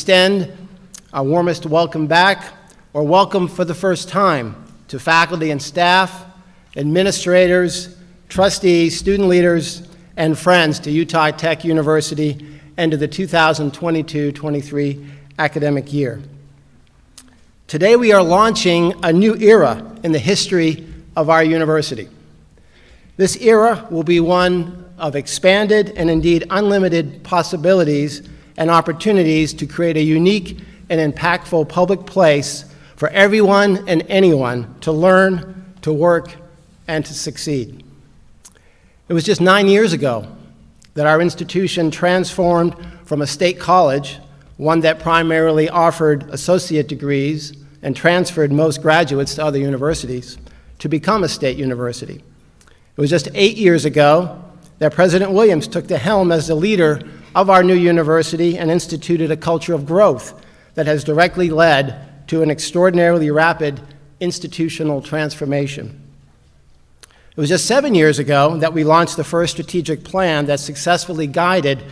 extend our warmest welcome back, or welcome for the first time, to faculty and staff, administrators, trustees, student leaders, and friends to Utah Tech University and to the 2022-23 academic year. Today we are launching a new era in the history of our university. This era will be one of expanded and indeed unlimited possibilities and opportunities to create a unique and impactful public place for everyone and anyone to learn, to work, and to succeed. It was just 9 years ago that our institution transformed from a state college, one that primarily offered associate degrees and transferred most graduates to other universities, to become a state university. It was just 8 years ago that President Williams took the helm as the leader of our new university and instituted a culture of growth that has directly led to an extraordinarily rapid institutional transformation. It was just 7 years ago that we launched the first strategic plan that successfully guided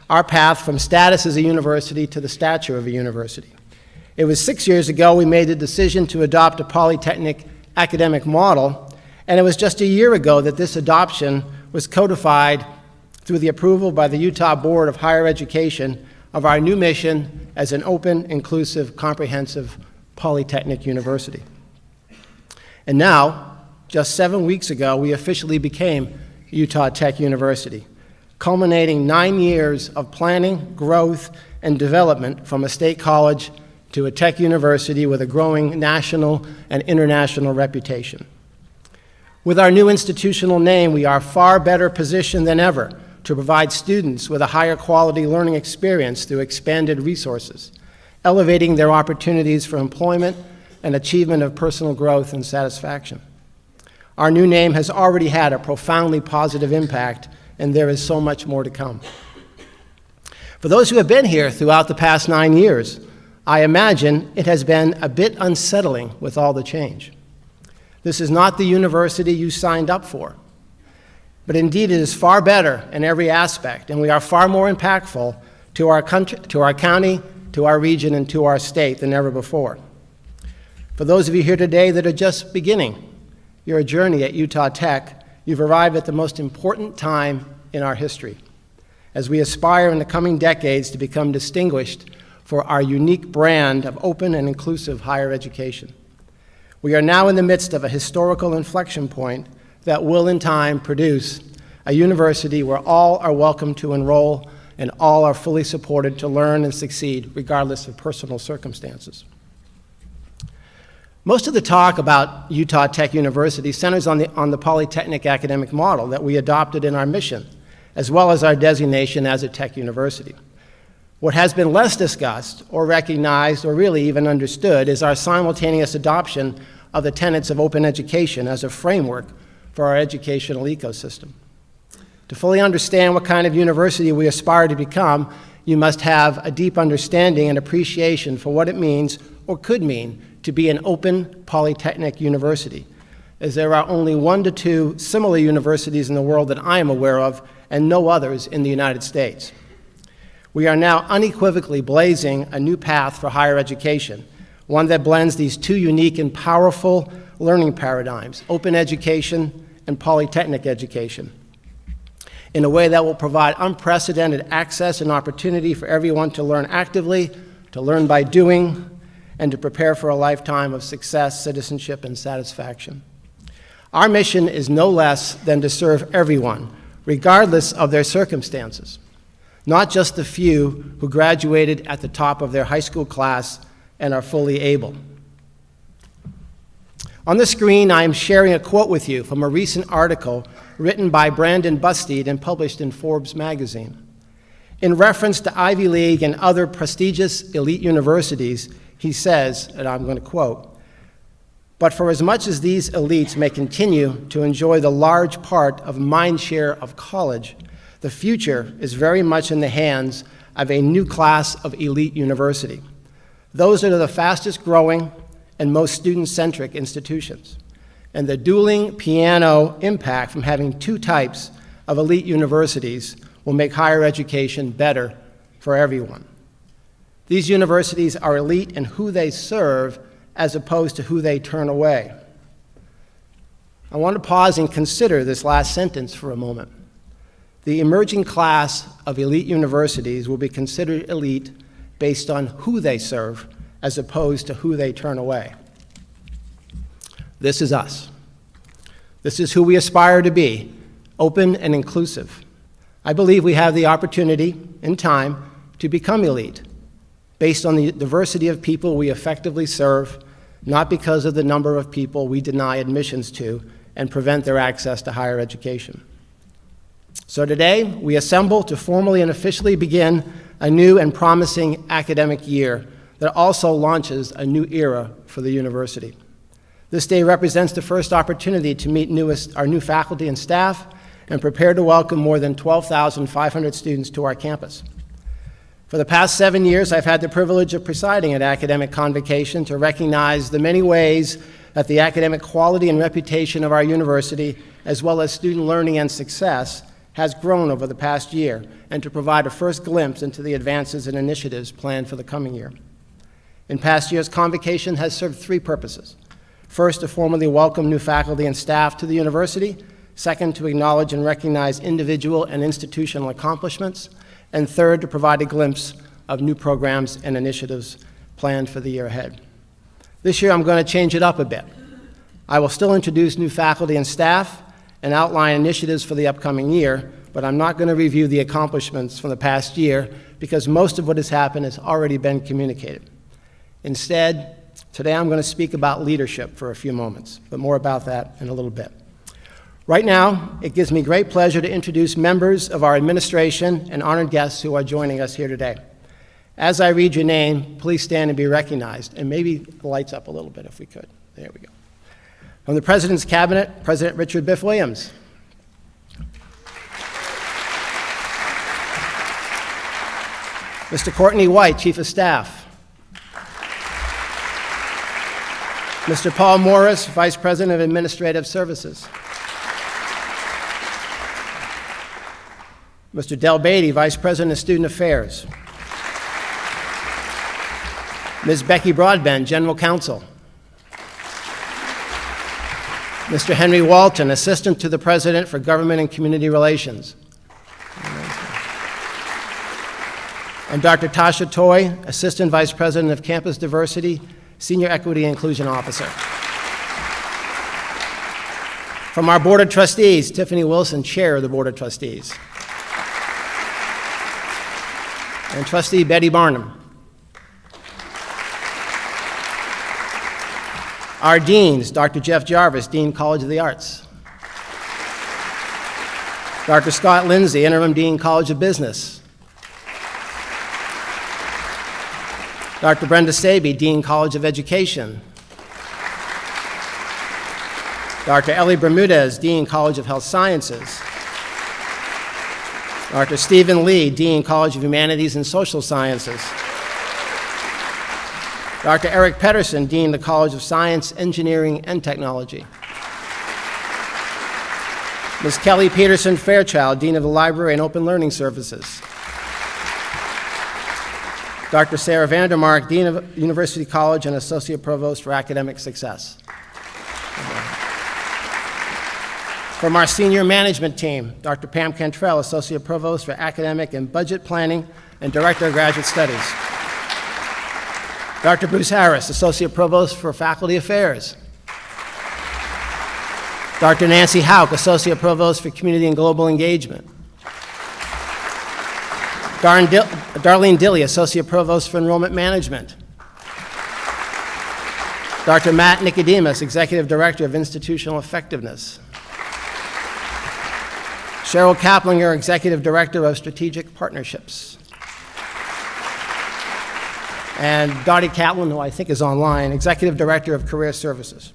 our path from status as a university to the stature of a university. It was 6 years ago we made the decision to adopt a polytechnic academic model, and it was just a year ago that this adoption was codified through the approval by the Utah Board of Higher Education of our new mission as an open, inclusive, comprehensive polytechnic university. And now, just 7 weeks ago, we officially became Utah Tech University, culminating 9 years of planning, growth, and development from a state college to a tech university with a growing national and international reputation. With our new institutional name, we are far better positioned than ever to provide students with a higher quality learning experience through expanded resources, elevating their opportunities for employment and achievement of personal growth and satisfaction. Our new name has already had a profoundly positive impact, and there is so much more to come. For those who have been here throughout the past 9 years, I imagine it has been a bit unsettling with all the change. This is not the university you signed up for. But indeed, it is far better in every aspect, and we are far more impactful to our country, to our county, to our region, and to our state than ever before. For those of you here today that are just beginning your journey at Utah Tech, you've arrived at the most important time in our history, as we aspire in the coming decades to become distinguished for our unique brand of open and inclusive higher education. We are now in the midst of a historical inflection point that will in time produce a university where all are welcome to enroll and all are fully supported to learn and succeed regardless of personal circumstances. Most of the talk about Utah Tech University centers on the polytechnic academic model that we adopted in our mission, as well as our designation as a tech university. What has been less discussed or recognized or really even understood is our simultaneous adoption of the tenets of open education as a framework for our educational ecosystem. To fully understand what kind of university we aspire to become, you must have a deep understanding and appreciation for what it means or could mean to be an open polytechnic university, as there are only 1 to 2 similar universities in the world that I am aware of and no others in the United States. We are now unequivocally blazing a new path for higher education, one that blends these two unique and powerful learning paradigms, open education and polytechnic education, in a way that will provide unprecedented access and opportunity for everyone to learn actively, to learn by doing, and to prepare for a lifetime of success, citizenship, and satisfaction. Our mission is no less than to serve everyone, regardless of their circumstances, not just the few who graduated at the top of their high school class and are fully able. On the screen, I am sharing a quote with you from a recent article written by Brandon Bustede and published in Forbes magazine. In reference to Ivy League and other prestigious elite universities, he says, and I'm going to quote, "But for as much as these elites may continue to enjoy the large part of mindshare of college, the future is very much in the hands of a new class of elite university. Those are the fastest growing and most student-centric institutions. And the dueling piano impact from having two types of elite universities will make higher education better for everyone." These universities are elite in who they serve as opposed to who they turn away. I want to pause and consider this last sentence for a moment. The emerging class of elite universities will be considered elite based on who they serve as opposed to who they turn away. This is us. This is who we aspire to be, open and inclusive. I believe we have the opportunity in time to become elite based on the diversity of people we effectively serve, not because of the number of people we deny admissions to and prevent their access to higher education. So today, we assemble to formally and officially begin a new and promising academic year that also launches a new era for the university. This day represents the first opportunity to meet our new faculty and staff and prepare to welcome more than 12,500 students to our campus. For the past 7 years, I've had the privilege of presiding at Academic Convocation to recognize the many ways that the academic quality and reputation of our university, as well as student learning and success, has grown over the past year, and to provide a first glimpse into the advances and initiatives planned for the coming year. In past years, Convocation has served three purposes. First, to formally welcome new faculty and staff to the university. Second, to acknowledge and recognize individual and institutional accomplishments. And third, to provide a glimpse of new programs and initiatives planned for the year ahead. This year, I'm going to change it up a bit. I will still introduce new faculty and staff and outline initiatives for the upcoming year, but I'm not going to review the accomplishments from the past year because most of what has happened has already been communicated. Instead, today I'm going to speak about leadership for a few moments, but more about that in a little bit. Right now, it gives me great pleasure to introduce members of our administration and honored guests who are joining us here today. As I read your name, please stand and be recognized, and maybe the lights up a little bit if we could. There we go. From the President's Cabinet, President Richard Biff Williams. Mr. Courtney White, Chief of Staff. Mr. Paul Morris, Vice President of Administrative Services. Mr. Del Beatty, Vice President of Student Affairs. Ms. Becky Broadbent, General Counsel. Mr. Henry Walton, Assistant to the President for Government and Community Relations. And Dr. Tasha Toy, Assistant Vice President of Campus Diversity, Senior Equity and Inclusion Officer. From our Board of Trustees, Tiffany Wilson, Chair of the Board of Trustees. And Trustee Betty Barnum. Our deans, Dr. Jeff Jarvis, Dean, College of the Arts. Dr. Scott Lindsay, Interim Dean, College of Business. Dr. Brenda Saby, Dean, College of Education. Dr. Ellie Bermudez, Dean, College of Health Sciences. Dr. Stephen Lee, Dean, College of Humanities and Social Sciences. Dr. Eric Pedersen, Dean, the College of Science, Engineering, and Technology. Ms. Kelly Peterson Fairchild, Dean of the Library and Open Learning Services. Dr. Sarah Vandermark, Dean of University College and Associate Provost for Academic Success. From our senior management team, Dr. Pam Cantrell, Associate Provost for Academic and Budget Planning and Director of Graduate Studies. Dr. Bruce Harris, Associate Provost for Faculty Affairs. Dr. Nancy Hauk, Associate Provost for Community and Global Engagement. Darlene Dilly, Associate Provost for Enrollment Management. Dr. Matt Nicodemus, Executive Director of Institutional Effectiveness. Cheryl Kaplinger, Executive Director of Strategic Partnerships. And Dottie Catlin, who I think is online, Executive Director of Career Services.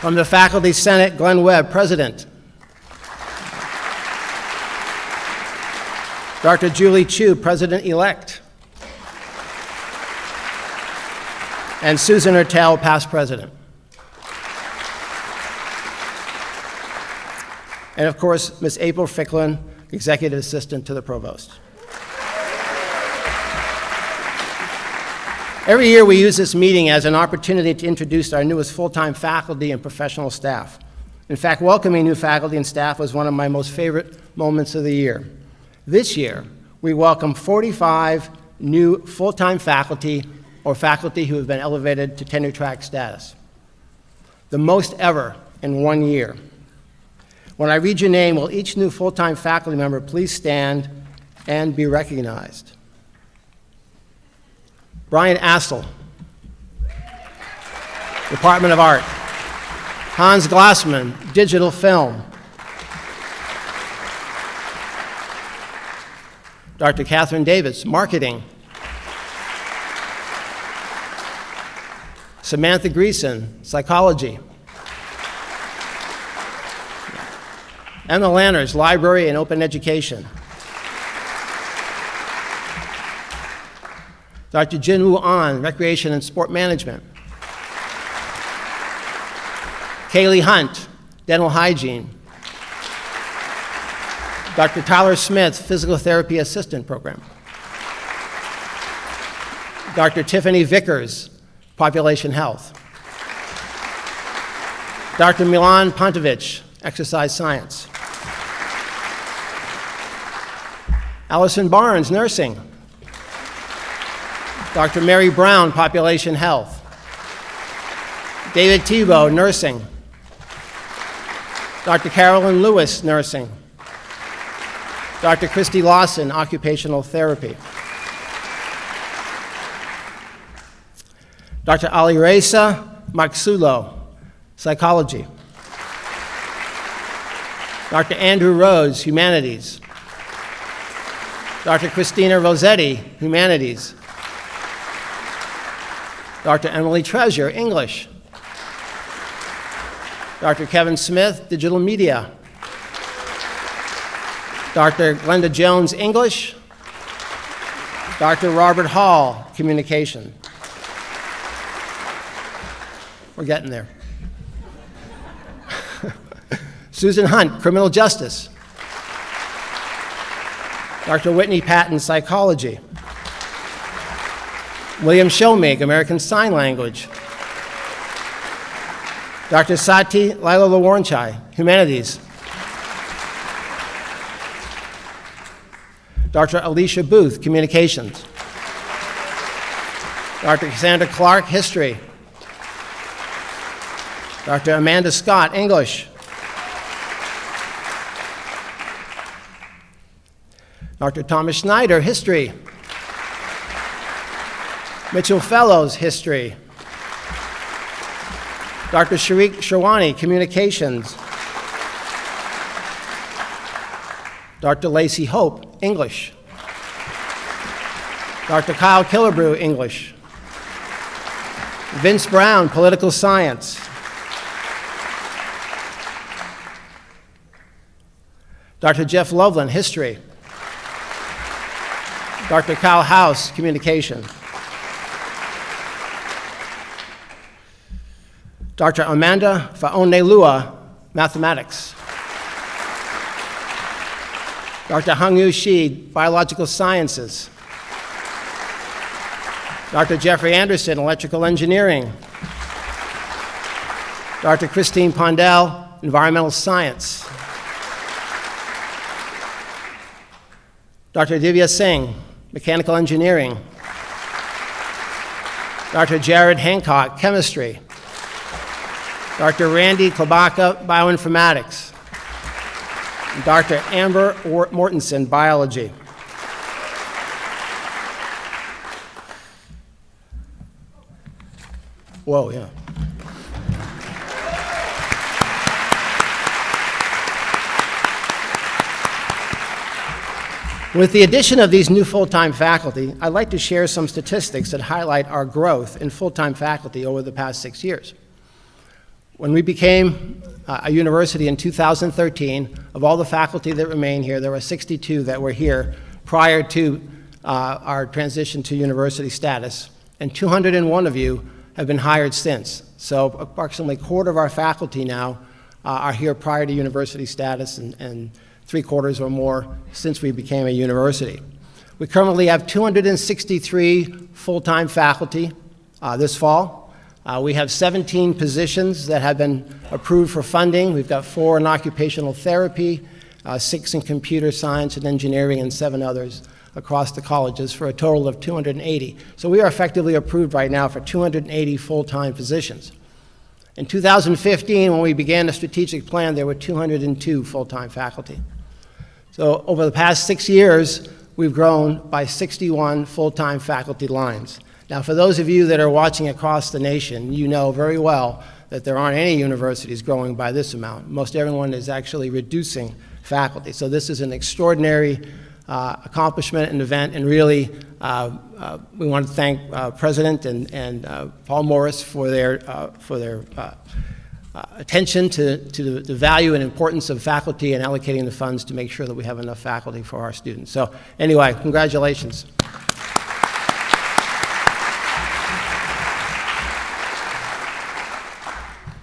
From the Faculty Senate, Glenn Webb, President. Dr. Julie Chu, President-elect. And Susan Ertel, past President. And of course, Ms. April Ficklin, Executive Assistant to the Provost. Every year we use this meeting as an opportunity to introduce our newest full-time faculty and professional staff. In fact, welcoming new faculty and staff was one of my most favorite moments of the year. This year, we welcome 45 new full-time faculty or faculty who have been elevated to tenure-track status, the most ever in 1 year. When I read your name, will each new full-time faculty member please stand and be recognized? Brian Assel, Department of Art. Hans Glassman, Digital Film. Dr. Catherine Davis, Marketing. Samantha Greason, Psychology. Emma Lanners, Library and Open Education. Dr. Jinwoo An, Recreation and Sport Management. Kaylee Hunt, Dental Hygiene. Dr. Tyler Smith, Physical Therapy Assistant Program. Dr. Tiffany Vickers, Population Health. Dr. Milan Pantovic, Exercise Science. Allison Barnes, Nursing. Dr. Mary Brown, Population Health. David Tebow, Nursing. Dr. Carolyn Lewis, Nursing. Dr. Christy Lawson, Occupational Therapy. Dr. Alireza Maxulo, Psychology. Dr. Andrew Rhodes, Humanities. Dr. Christina Rossetti, Humanities. Dr. Emily Treasure, English. Dr. Kevin Smith, Digital Media. Dr. Glenda Jones, English. Dr. Robert Hall, Communication. We're getting there. Susan Hunt, Criminal Justice. Dr. Whitney Patton, Psychology. William Shomig, American Sign Language. Dr. Sati Lila Lawarnchai, Humanities. Dr. Alicia Booth, Communications. Dr. Cassandra Clark, History. Dr. Amanda Scott, English. Dr. Thomas Schneider, History. Mitchell Fellows, History. Dr. Sharik Sherwani, Communications. Dr. Lacey Hope, English. Dr. Kyle Killebrew, English. Vince Brown, Political Science. Dr. Jeff Loveland, History. Dr. Kyle House, Communication. Dr. Amanda Faonelua, Mathematics. Dr. Hangyu Shi, Biological Sciences. Dr. Jeffrey Anderson, Electrical Engineering. Dr. Christine Pondell, Environmental Science. Dr. Divya Singh, Mechanical Engineering. Dr. Jared Hancock, Chemistry. Dr. Randy Klobaka, Bioinformatics. And Dr. Amber Mortensen, Biology. Whoa, yeah. With the addition of these new full-time faculty, I'd like to share some statistics that highlight our growth in full-time faculty over the past 6 years. When we became a university in 2013, of all the faculty that remain here, there were 62 that were here prior to our transition to university status, and 201 of you have been hired since. So approximately a quarter of our faculty now are here prior to university status, and 3/4 or more since we became a university. We currently have 263 full-time faculty this fall. We have 17 positions that have been approved for funding. We've got 4 in occupational therapy, 6 in computer science and engineering, and 7 others across the colleges for a total of 280. So we are effectively approved right now for 280 full-time positions. In 2015, when we began the strategic plan, there were 202 full-time faculty. So over the past 6 years, we've grown by 61 full-time faculty lines. Now, for those of you that are watching across the nation, you know very well that there aren't any universities growing by this amount. Most everyone is actually reducing faculty. So this is an extraordinary accomplishment and event, and really we want to thank President and Paul Morris for their attention to the value and importance of faculty and allocating the funds to make sure that we have enough faculty for our students. So anyway, congratulations.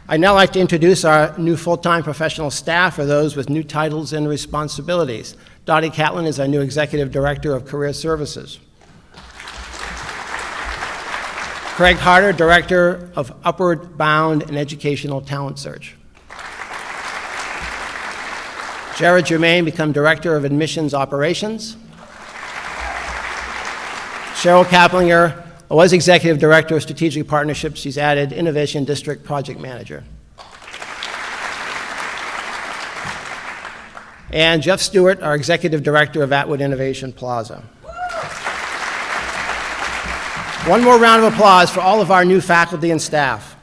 I'd now like to introduce our new full-time professional staff, or those with new titles and responsibilities. Dottie Catlin is our new Executive Director of Career Services. Craig Harder, Director of Upward Bound and Educational Talent Search. Jared Germain become Director of Admissions Operations. Cheryl Kaplinger was Executive Director of Strategic Partnerships. She's added Innovation District Project Manager. And Jeff Stewart, our Executive Director of Atwood Innovation Plaza. One more round of applause for all of our new faculty and staff.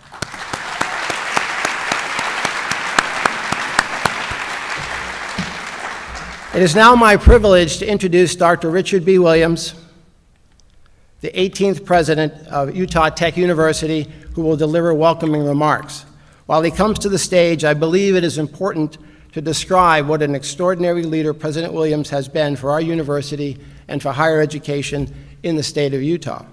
It is now my privilege to introduce Dr. Richard B. Williams, the 18th president of Utah Tech University, who will deliver welcoming remarks. While he comes to the stage, I believe it is important to describe what an extraordinary leader President Williams has been for our university and for higher education in the state of Utah.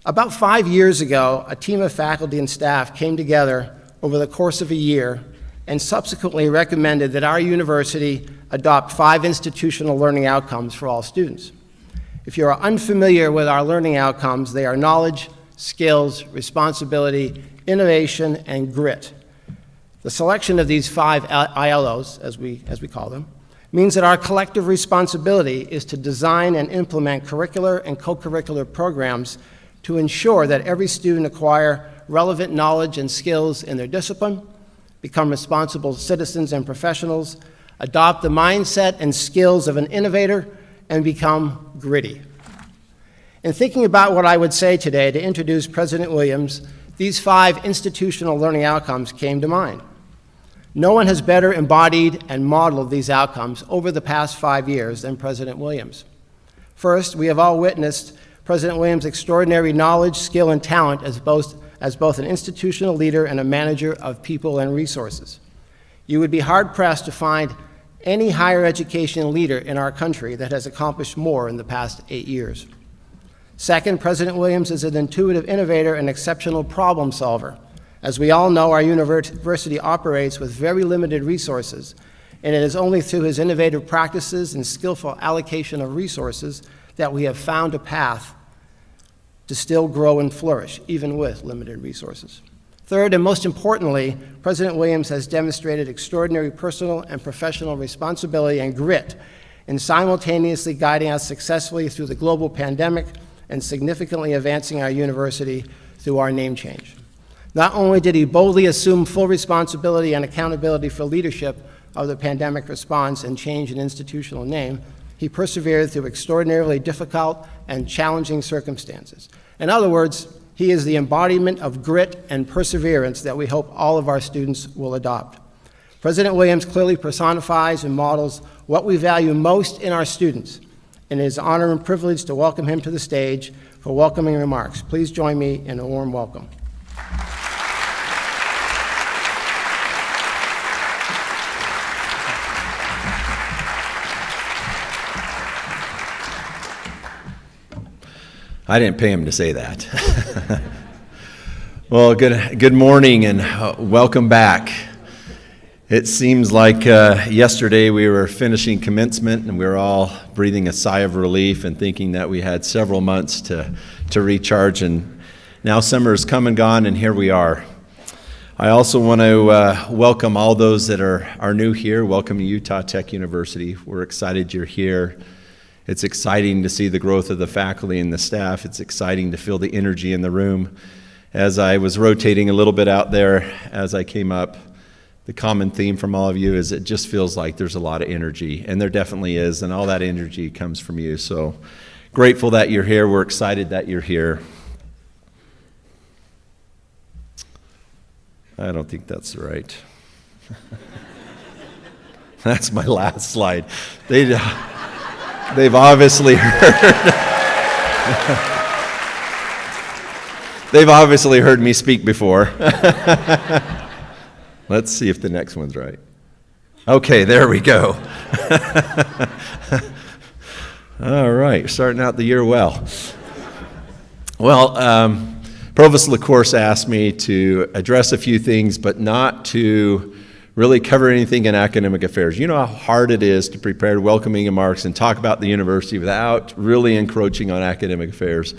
About 5 years ago, a team of faculty and staff came together over the course of a year and subsequently recommended that our university adopt 5 institutional learning outcomes for all students. If you are unfamiliar with our learning outcomes, they are knowledge, skills, responsibility, innovation, and grit. The selection of these 5 ILOs, as we call them, means that our collective responsibility is to design and implement curricular and co-curricular programs to ensure that every student acquire relevant knowledge and skills in their discipline, become responsible citizens and professionals, adopt the mindset and skills of an innovator, and become gritty. In thinking about what I would say today to introduce President Williams, these 5 institutional learning outcomes came to mind. No one has better embodied and modeled these outcomes over the past 5 years than President Williams. First, we have all witnessed President Williams' extraordinary knowledge, skill, and talent as both an institutional leader and a manager of people and resources. You would be hard-pressed to find any higher education leader in our country that has accomplished more in the past 8 years. Second, President Williams is an intuitive innovator and exceptional problem solver. As we all know, our university operates with very limited resources, and it is only through his innovative practices and skillful allocation of resources that we have found a path to still grow and flourish, even with limited resources. Third, and most importantly, President Williams has demonstrated extraordinary personal and professional responsibility and grit in simultaneously guiding us successfully through the global pandemic and significantly advancing our university through our name change. Not only did he boldly assume full responsibility and accountability for leadership of the pandemic response and change in institutional name, he persevered through extraordinarily difficult and challenging circumstances. In other words, he is the embodiment of grit and perseverance that we hope all of our students will adopt. President Williams clearly personifies and models what we value most in our students, and it is an honor and privilege to welcome him to the stage for welcoming remarks. Please join me in a warm welcome. I didn't pay him to say that. Well, good morning and welcome back. It seems like yesterday we were finishing commencement and we were all breathing a sigh of relief and thinking that we had several months to recharge, and now summer has come and gone and here we are. I also want to welcome all those that are new here. Welcome to Utah Tech University. We're excited you're here. It's exciting to see the growth of the faculty and the staff. It's exciting to feel the energy in the room. As I was rotating a little bit out there as I came up, the common theme from all of you is it just feels like there's a lot of energy, and there definitely is, and all that energy comes from you. So grateful that you're here. We're excited that you're here. I don't think that's right. That's my last slide. They've obviously heard. They've obviously heard me speak before. Let's see if the next one's right. Okay, there we go. All right, starting out the year well. Well, Provost LaCourse asked me to address a few things, but not to really cover anything in academic affairs. You know how hard it is to prepare welcoming remarks and talk about the university without really encroaching on academic affairs.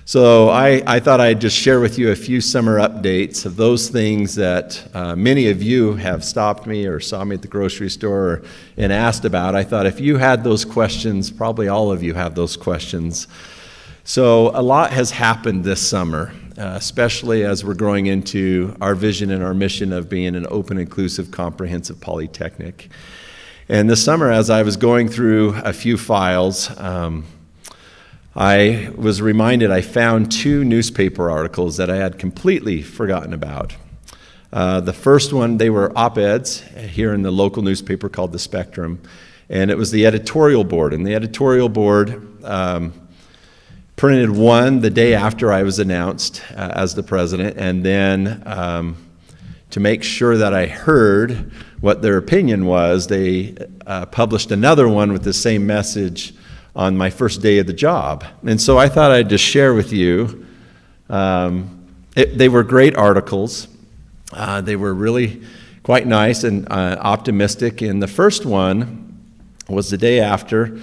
So I thought I'd just share with you a few summer updates of those things that many of you have stopped me or saw me at the grocery store and asked about. I thought if you had those questions, probably all of you have those questions. So a lot has happened this summer, especially as we're growing into our vision and our mission of being an open, inclusive, comprehensive polytechnic. And this summer, as I was going through a few files, I was reminded I found two newspaper articles that I had completely forgotten about. The first one, they were op-eds here in the local newspaper called The Spectrum, and it was the editorial board. And the editorial board printed one the day after I was announced as the president, and then to make sure that I heard what their opinion was, they published another one with the same message on my first day of the job. And so I thought I'd just share with you. They were great articles. They were really quite nice and optimistic. And the first one was the day after,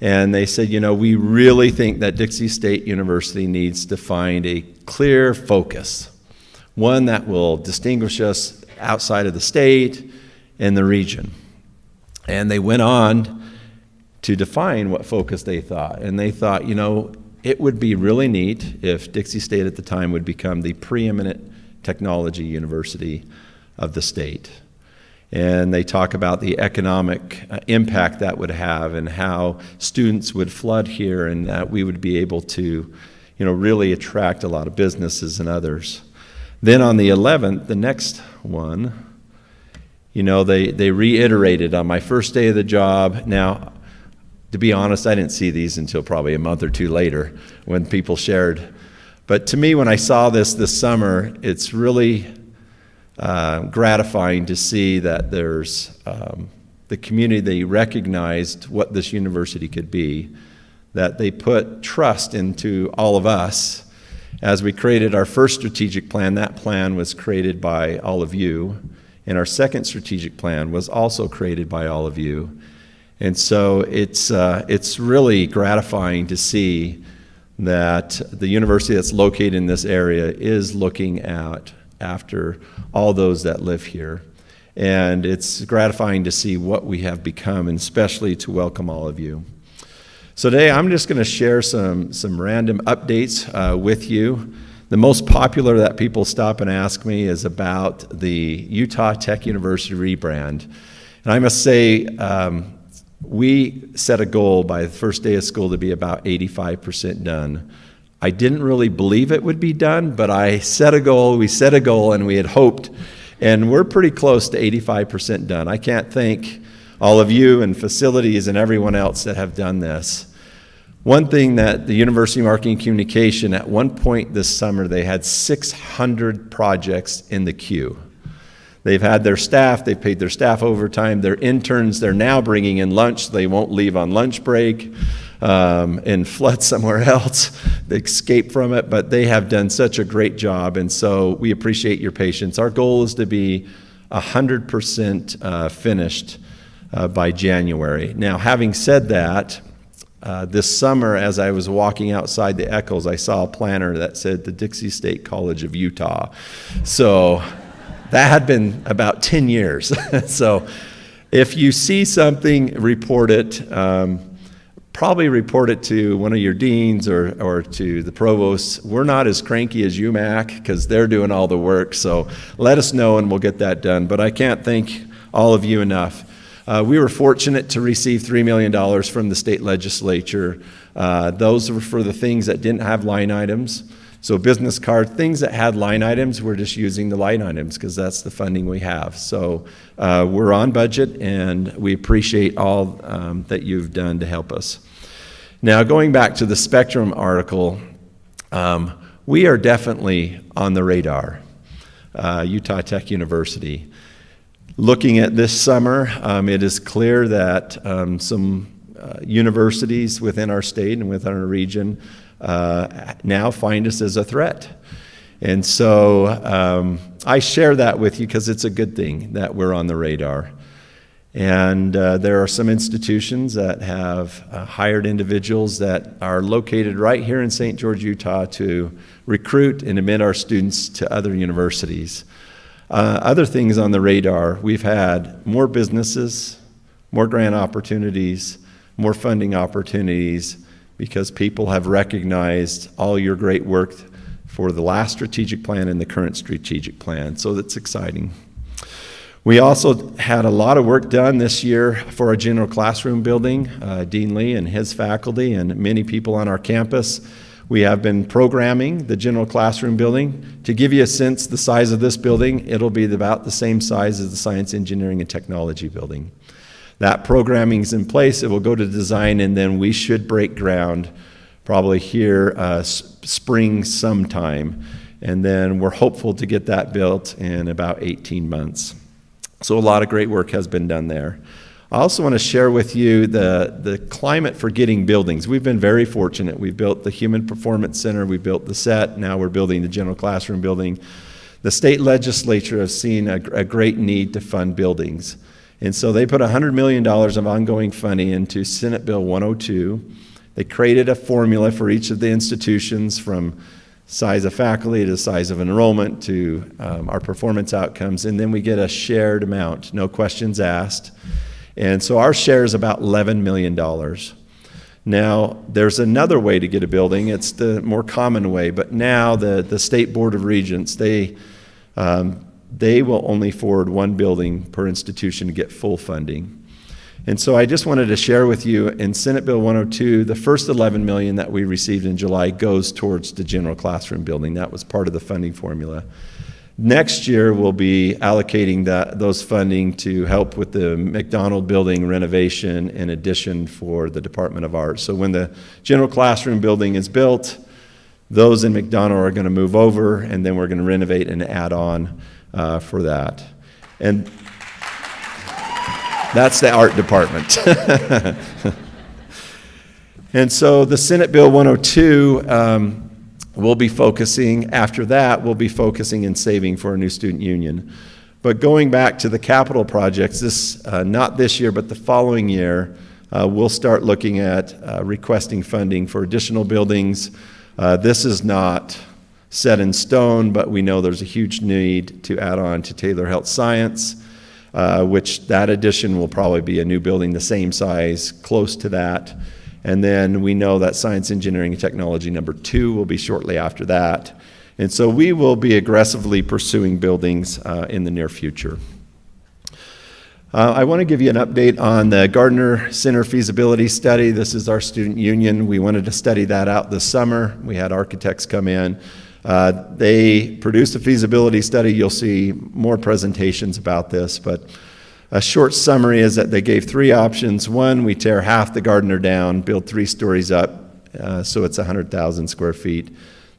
and they said, you know, we really think that Dixie State University needs to find a clear focus, one that will distinguish us outside of the state and the region. And they went on to define what focus they thought. And they thought, you know, it would be really neat if Dixie State at the time would become the preeminent technology university of the state. And they talk about the economic impact that would have and how students would flood here and that we would be able to, you know, really attract a lot of businesses and others. Then on the 11th, the next one, you know, they reiterated on my first day of the job. Now, to be honest, I didn't see these until probably a month or two later when people shared. But to me, when I saw this summer, it's really gratifying to see that there's the community, they recognized what this university could be, that they put trust into all of us. As we created our first strategic plan, that plan was created by all of you, and our second strategic plan was also created by all of you. And so it's really gratifying to see that the university that's located in this area is looking after all those that live here. And it's gratifying to see what we have become, and especially to welcome all of you. So today I'm just going to share some random updates with you. The most popular that people stop and ask me is about the Utah Tech University rebrand. And I must say, we set a goal by the first day of school to be about 85% done. I didn't really believe it would be done, but we set a goal, and we had hoped, and we're pretty close to 85% done. I can't thank all of you and facilities and everyone else that have done this. One thing that the University of Marketing and Communication, at one point this summer, they had 600 projects in the queue. They've had their staff, they've paid their staff overtime, their interns, they're now bringing in lunch, so they won't leave on lunch break and flood somewhere else. They escape from it, but they have done such a great job, and so we appreciate your patience. Our goal is to be 100% finished by January. Now, having said that, this summer, as I was walking outside the Eccles, I saw a planner that said the Dixie State College of Utah. So that had been about 10 years. So if you see something, report it. Probably report it to one of your deans or to the provosts. We're not as cranky as UMac because they're doing all the work. So let us know and we'll get that done. But I can't thank all of you enough. We were fortunate to receive $3 million from the state legislature. Those were for the things that didn't have line items. So business card, things that had line items, we're just using the line items because that's the funding we have. So we're on budget and we appreciate all that you've done to help us. Now going back to the Spectrum article, we are definitely on the radar, Utah Tech University. Looking at this summer, it is clear that some universities within our state and within our region now find us as a threat. And so I share that with you because it's a good thing that we're on the radar. And there are some institutions that have hired individuals that are located right here in St. George, Utah to recruit and admit our students to other universities. Other things on the radar, we've had more businesses, more grant opportunities, more funding opportunities because people have recognized all your great work for the last strategic plan and the current strategic plan. So that's exciting. We also had a lot of work done this year for our general classroom building. Dean Lee and his faculty and many people on our campus. We have been programming the general classroom building. To give you a sense the size of this building, it'll be about the same size as the science, engineering, and technology building. That programming is in place. It will go to design, and then we should break ground probably here spring sometime. And then we're hopeful to get that built in about 18 months. So a lot of great work has been done there. I also want to share with you the climate for getting buildings. We've been very fortunate. We've built the Human Performance Center, we built the SET, now we're building the general classroom building. The state legislature has seen a great need to fund buildings. And so they put $100 million of ongoing funding into Senate Bill 102. They created a formula for each of the institutions from size of faculty to size of enrollment to our performance outcomes, and then we get a shared amount, no questions asked. And so our share is about $11 million. Now, there's another way to get a building. It's the more common way, but now the State Board of Regents, they will only forward one building per institution to get full funding. And so I just wanted to share with you, in Senate Bill 102, the first $11 million that we received in July goes towards the general classroom building. That was part of the funding formula. Next year, we'll be allocating those funding to help with the McDonald building renovation and addition for the Department of Arts. So when the general classroom building is built, those in McDonald are going to move over, and then we're going to renovate and add on for that. And that's the art department. And so the Senate Bill 102, we'll be focusing, after that, we'll be focusing and saving for a new student union. But going back to the capital projects, not this year, but the following year, we'll start looking at requesting funding for additional buildings. This is not set in stone, but we know there's a huge need to add on to Taylor Health Science, which that addition will probably be a new building the same size, close to that. And then we know that Science, Engineering, and Technology number 2 will be shortly after that. And so we will be aggressively pursuing buildings in the near future. I want to give you an update on the Gardner Center feasibility study. This is our student union. We wanted to study that out this summer. We had architects come in. They produced a feasibility study. You'll see more presentations about this, but a short summary is that they gave 3 options. One, we tear half the Gardner down, build 3 stories up, so it's 100,000 square feet.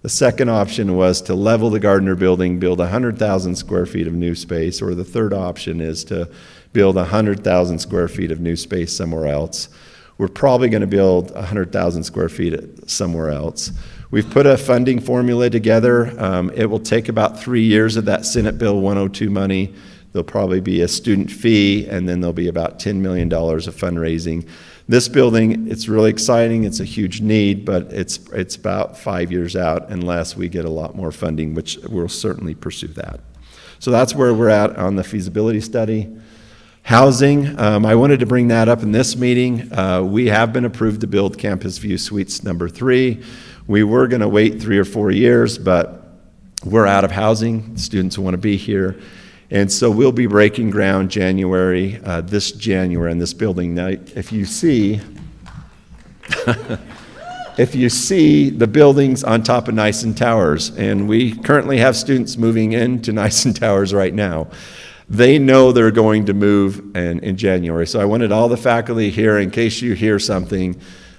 The second option was to level the Gardner building, build 100,000 square feet of new space, or the third option is to build 100,000 square feet of new space somewhere else. We're probably going to build 100,000 square feet somewhere else. We've put a funding formula together. It will take about 3 years of that Senate Bill 102 money. There'll probably be a student fee, and then there'll be about $10 million of fundraising. This building, it's really exciting. It's a huge need, but it's about 5 years out unless we get a lot more funding, which we'll certainly pursue that. So that's where we're at on the feasibility study. Housing, I wanted to bring that up in this meeting. We have been approved to build Campus View Suites number 3. We were going to wait 3 or 4 years, but we're out of housing. Students want to be here. And so we'll be breaking ground this January in this building. Now, if you see, the buildings on top of Nyssen Towers, and we currently have students moving into Nyssen Towers right now, they know they're going to move in January. So I wanted all the faculty here, in case you hear something,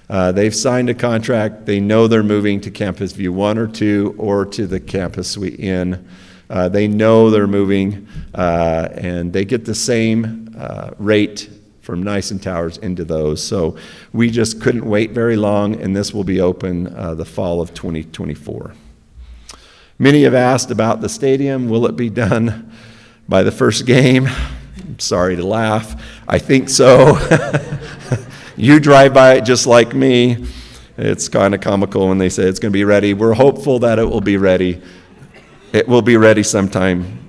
they've signed a contract. They know they're moving to Campus View 1 or 2 or to the Campus Suite Inn. They know they're moving, and they get the same rate from Nyssen Towers into those. So we just couldn't wait very long, and this will be open the fall of 2024. Many have asked about the stadium. Will it be done by the first game? I'm sorry to laugh. I think so. You drive by it just like me. It's kind of comical when they say it's going to be ready. We're hopeful that it will be ready. It will be ready sometime.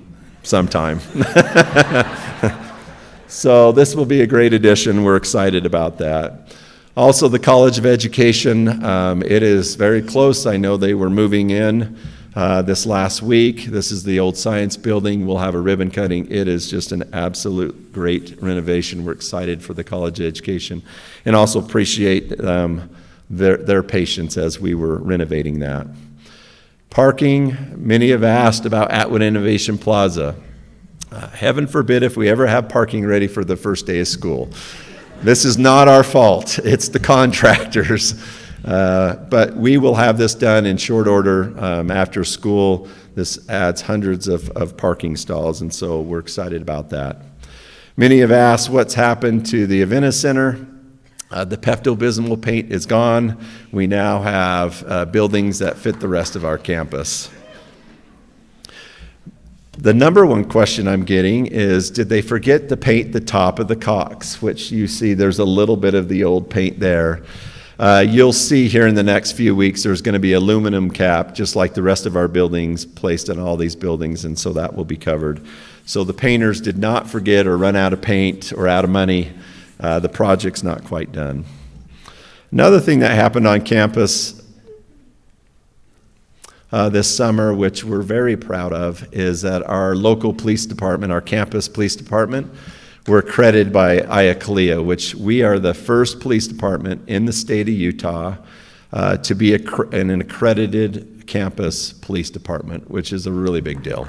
So this will be a great addition. We're excited about that. Also, the College of Education, it is very close. I know they were moving in this last week. This is the old science building. We'll have a ribbon cutting. It is just an absolute great renovation. We're excited for the College of Education and also appreciate their patience as we were renovating that. Parking, many have asked about Atwood Innovation Plaza. Heaven forbid if we ever have parking ready for the first day of school. This is not our fault. It's the contractors. But we will have this done in short order after school. This adds hundreds of parking stalls, and so we're excited about that. Many have asked what's happened to the Avena Center. The Pepto-Bismol paint is gone. We now have buildings that fit the rest of our campus. The number one question I'm getting is, did they forget to paint the top of the caulks, which you see there's a little bit of the old paint there. You'll see here in the next few weeks there's going to be aluminum cap, just like the rest of our buildings, placed in all these buildings, and so that will be covered. So the painters did not forget or run out of paint or out of money. The project's not quite done. Another thing that happened on campus this summer, which we're very proud of, is that our local police department, our campus police department, were accredited by IACLEA, which we are the first police department in the state of Utah to be an accredited campus police department, which is a really big deal.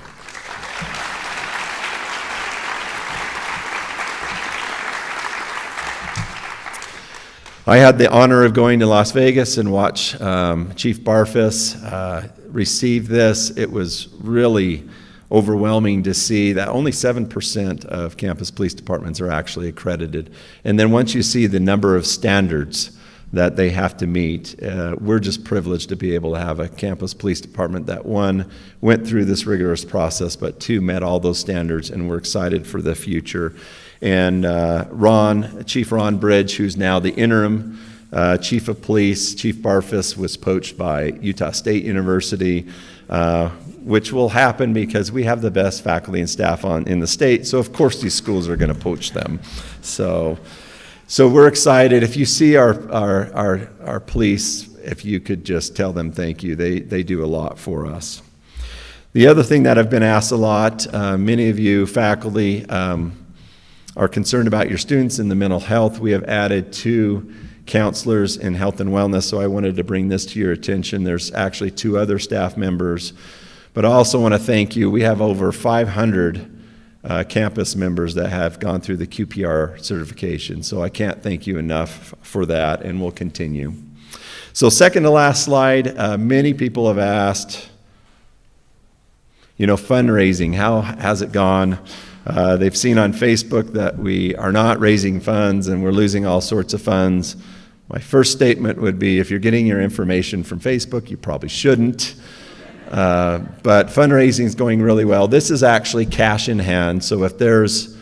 I had the honor of going to Las Vegas and watch Chief Barfus receive this. It was really overwhelming to see that only 7% of campus police departments are actually accredited. And then once you see the number of standards that they have to meet, we're just privileged to be able to have a campus police department that, one, went through this rigorous process, but two, met all those standards, and we're excited for the future. And Chief Ron Bridge, who's now the interim chief of police, Chief Barfus, was poached by Utah State University, which will happen because we have the best faculty and staff in the state, so of course these schools are going to poach them. So we're excited. If you see our police, if you could just tell them thank you. They do a lot for us. The other thing that I've been asked a lot, many of you faculty are concerned about your students in the mental health. We have added 2 counselors in health and wellness, so I wanted to bring this to your attention. There's actually 2 other staff members, but I also want to thank you. We have over 500 campus members that have gone through the QPR certification, so I can't thank you enough for that, and we'll continue. So second to last slide, many people have asked, fundraising, how has it gone? They've seen on Facebook that we are not raising funds and we're losing all sorts of funds. My first statement would be, if you're getting your information from Facebook, you probably shouldn't. But fundraising is going really well. This is actually cash in hand, so if there's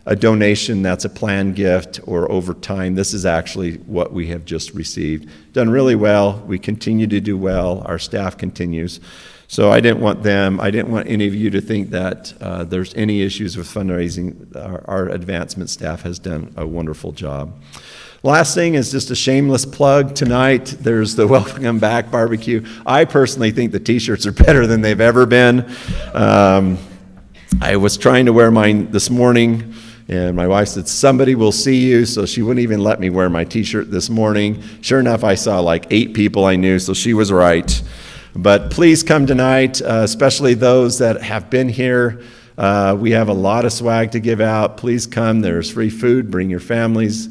a donation that's a planned gift or over time, this is actually what we have just received. Done really well. We continue to do well. Our staff continues. So I didn't want any of you to think that there's any issues with fundraising. Our advancement staff has done a wonderful job. Last thing is just a shameless plug. Tonight, there's the Welcome Back barbecue. I personally think the t-shirts are better than they've ever been. I was trying to wear mine this morning, and my wife said, somebody will see you, so she wouldn't even let me wear my t-shirt this morning. Sure enough, I saw like 8 people I knew, so she was right. But please come tonight, especially those that have been here. We have a lot of swag to give out. Please come. There's free food. Bring your families.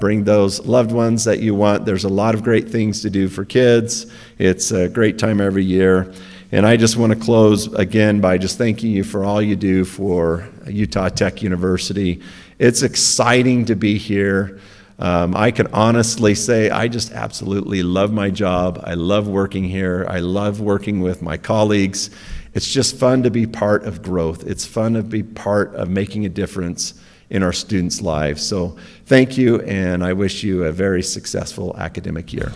Bring those loved ones that you want. There's a lot of great things to do for kids. It's a great time every year. And I just want to close again by just thanking you for all you do for Utah Tech University. It's exciting to be here. I can honestly say I just absolutely love my job. I love working here. I love working with my colleagues. It's just fun to be part of growth. It's fun to be part of making a difference in our students' lives. So thank you, and I wish you a very successful academic year.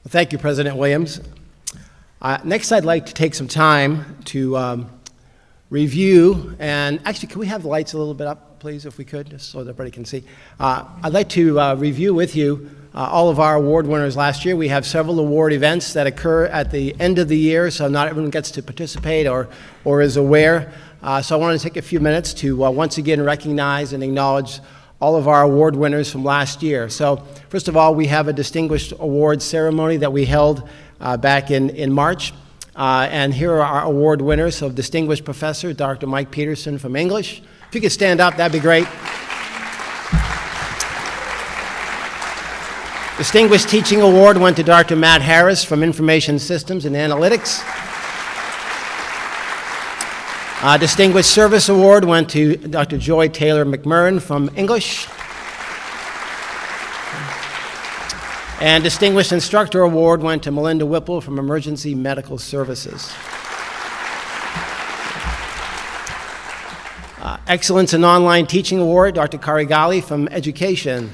Thank you, President Williams. Next, I'd like to take some time to review, and actually, can we have the lights a little bit up, please, if we could, just so that everybody can see. I'd like to review with you all of our award winners last year. We have several award events that occur at the end of the year, so not everyone gets to participate or is aware. So I want to take a few minutes to once again recognize and acknowledge all of our award winners from last year. So first of all, we have a distinguished awards ceremony that we held back in March. And here are our award winners. So Distinguished Professor Dr. Mike Peterson from English. If you could stand up, that'd be great. Distinguished Teaching Award went to Dr. Matt Harris from Information Systems and Analytics. Distinguished Service Award went to Dr. Joy Taylor McMurrin from English. And Distinguished Instructor Award went to Melinda Whipple from Emergency Medical Services. Excellence in Online Teaching Award, Dr. Kari Gali from Education.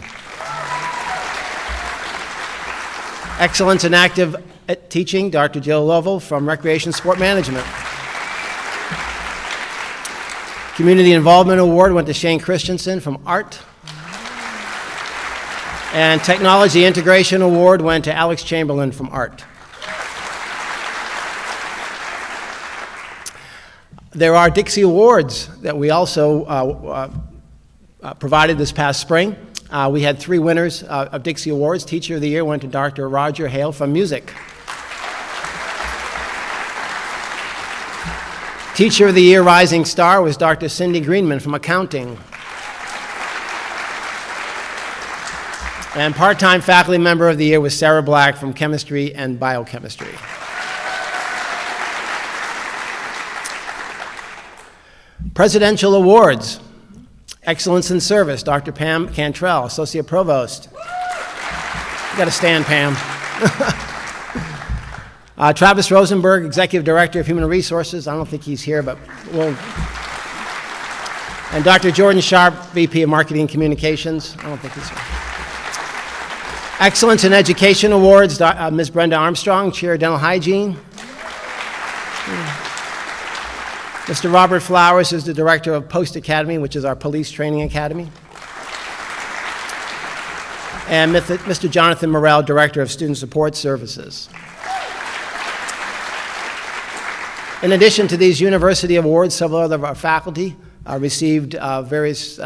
Excellence in Active Teaching, Dr. Jill Lovell from Recreation Sport Management. Community Involvement Award went to Shane Christensen from Art. And Technology Integration Award went to Alex Chamberlain from Art. There are Dixie Awards that we also provided this past spring. We had 3 winners of Dixie Awards. Teacher of the Year went to Dr. Roger Hale from Music. Teacher of the Year Rising Star was Dr. Cindy Greenman from Accounting. And part-time faculty member of the year was Sarah Black from Chemistry and Biochemistry. Presidential Awards. Excellence in Service, Dr. Pam Cantrell, Associate Provost. You gotta stand, Pam. Travis Rosenberg, Executive Director of Human Resources. I don't think he's here, but we'll. And Dr. Jordan Sharp, VP of Marketing and Communications. I don't think he's here. Excellence in Education Awards, Ms. Brenda Armstrong, Chair of Dental Hygiene. Mr. Robert Flowers is the Director of Post Academy, which is our police training academy. And Mr. Jonathan Morrell, Director of Student Support Services. In addition to these university awards, several other of our faculty received various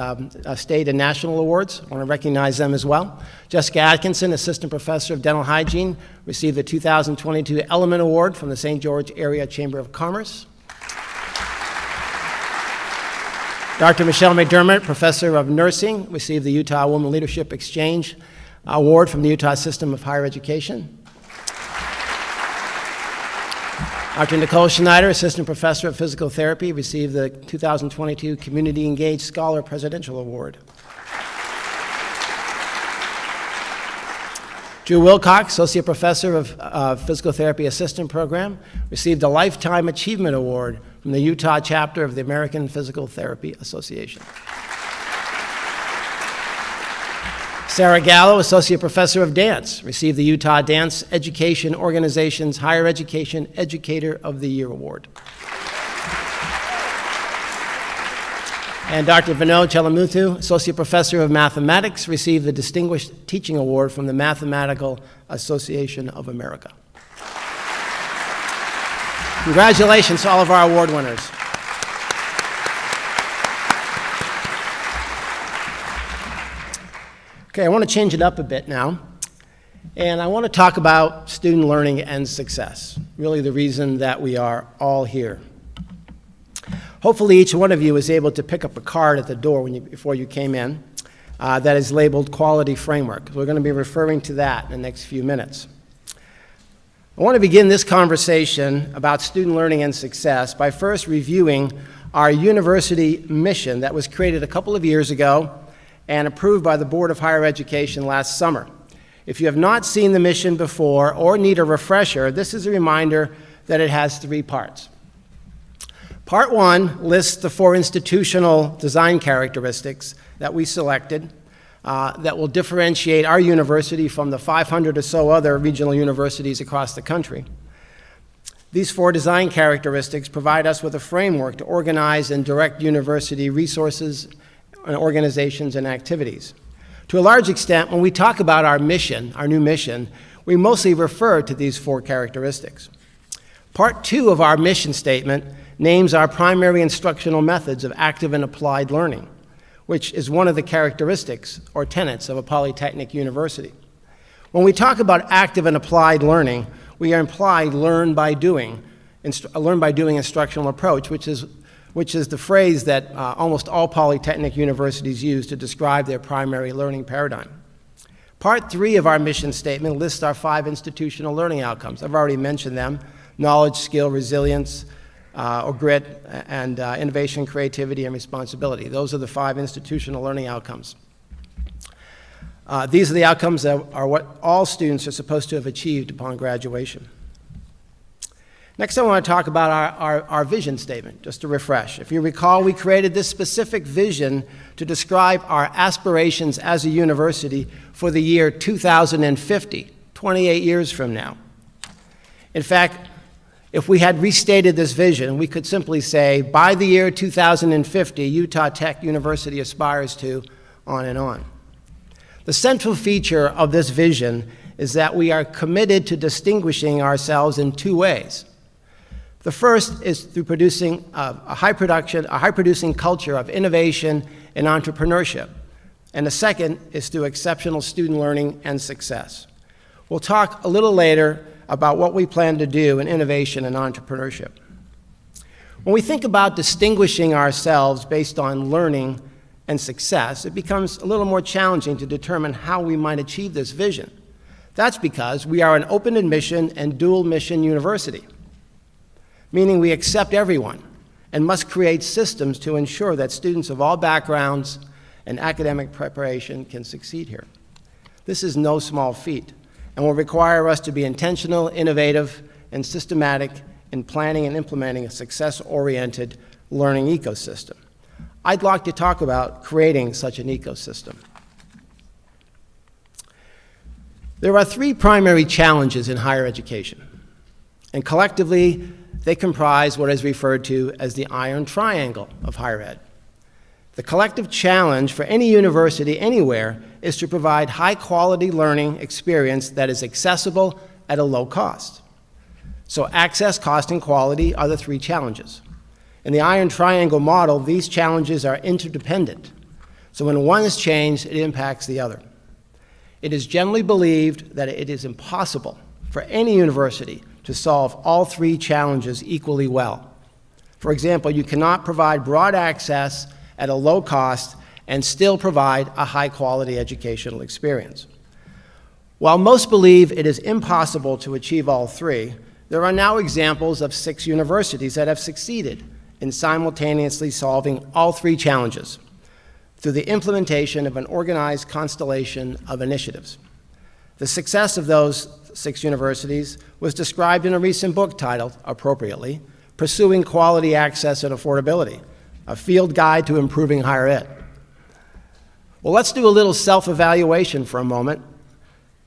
state and national awards. I want to recognize them as well. Jessica Atkinson, Assistant Professor of Dental Hygiene, received the 2022 Element Award from the St. George Area Chamber of Commerce. Dr. Michelle McDermott, Professor of Nursing, received the Utah Women Leadership Exchange Award from the Utah System of Higher Education. Dr. Nicole Schneider, Assistant Professor of Physical Therapy, received the 2022 Community Engaged Scholar Presidential Award. Drew Wilcox, Associate Professor of Physical Therapy Assistant Program, received a Lifetime Achievement Award from the Utah chapter of the American Physical Therapy Association. Sarah Gallo, Associate Professor of Dance, received the Utah Dance Education Organization's Higher Education Educator of the Year Award. And Dr. Vinod Chelamuthu, Associate Professor of Mathematics, received the Distinguished Teaching Award from the Mathematical Association of America. Congratulations to all of our award winners. Okay, I want to change it up a bit now, and I want to talk about student learning and success, really the reason that we are all here. Hopefully each one of you was able to pick up a card at the door before you came in that is labeled Quality Framework. We're going to be referring to that in the next few minutes. I want to begin this conversation about student learning and success by first reviewing our university mission that was created a couple of years ago and approved by the Board of Higher Education last summer. If you have not seen the mission before or need a refresher, this is a reminder that it has 3 parts. Part 1 lists the 4 institutional design characteristics that we selected that will differentiate our university from the 500 or so other regional universities across the country. These 4 design characteristics provide us with a framework to organize and direct university resources, organizations, and activities. To a large extent, when we talk about our mission, our new mission, we mostly refer to these 4 characteristics. Part 2 of our mission statement names our primary instructional methods of active and applied learning, which is one of the characteristics or tenets of a polytechnic university. When we talk about active and applied learning, we imply learn by doing instructional approach, which is the phrase that almost all polytechnic universities use to describe their primary learning paradigm. Part 3 of our mission statement lists our 5 institutional learning outcomes. I've already mentioned them: knowledge, skill, resilience, or grit, and innovation, creativity, and responsibility. Those are the 5 institutional learning outcomes. These are the outcomes that are what all students are supposed to have achieved upon graduation. Next, I want to talk about our vision statement, just to refresh. If you recall, we created this specific vision to describe our aspirations as a university for the year 2050, 28 years from now. In fact, if we had restated this vision, we could simply say, by the year 2050, Utah Tech University aspires to, on and on. The central feature of this vision is that we are committed to distinguishing ourselves in 2 ways. The first is through producing a high-producing culture of innovation and entrepreneurship. And the second is through exceptional student learning and success. We'll talk a little later about what we plan to do in innovation and entrepreneurship. When we think about distinguishing ourselves based on learning and success, it becomes a little more challenging to determine how we might achieve this vision. That's because we are an open admission and dual mission university, meaning we accept everyone and must create systems to ensure that students of all backgrounds and academic preparation can succeed here. This is no small feat and will require us to be intentional, innovative, and systematic in planning and implementing a success-oriented learning ecosystem. I'd like to talk about creating such an ecosystem. There are 3 primary challenges in higher education, and collectively, they comprise what is referred to as the iron triangle of higher ed. The collective challenge for any university anywhere is to provide high-quality learning experience that is accessible at a low cost. So access, cost, and quality are the 3 challenges. In the iron triangle model, these challenges are interdependent. So when one is changed, it impacts the other. It is generally believed that it is impossible for any university to solve all 3 challenges equally well. For example, you cannot provide broad access at a low cost and still provide a high-quality educational experience. While most believe it is impossible to achieve all three, there are now examples of 6 universities that have succeeded in simultaneously solving all 3 challenges through the implementation of an organized constellation of initiatives. The success of those 6 universities was described in a recent book titled, appropriately, Pursuing Quality Access and Affordability, a field guide to improving higher ed. Well, let's do a little self-evaluation for a moment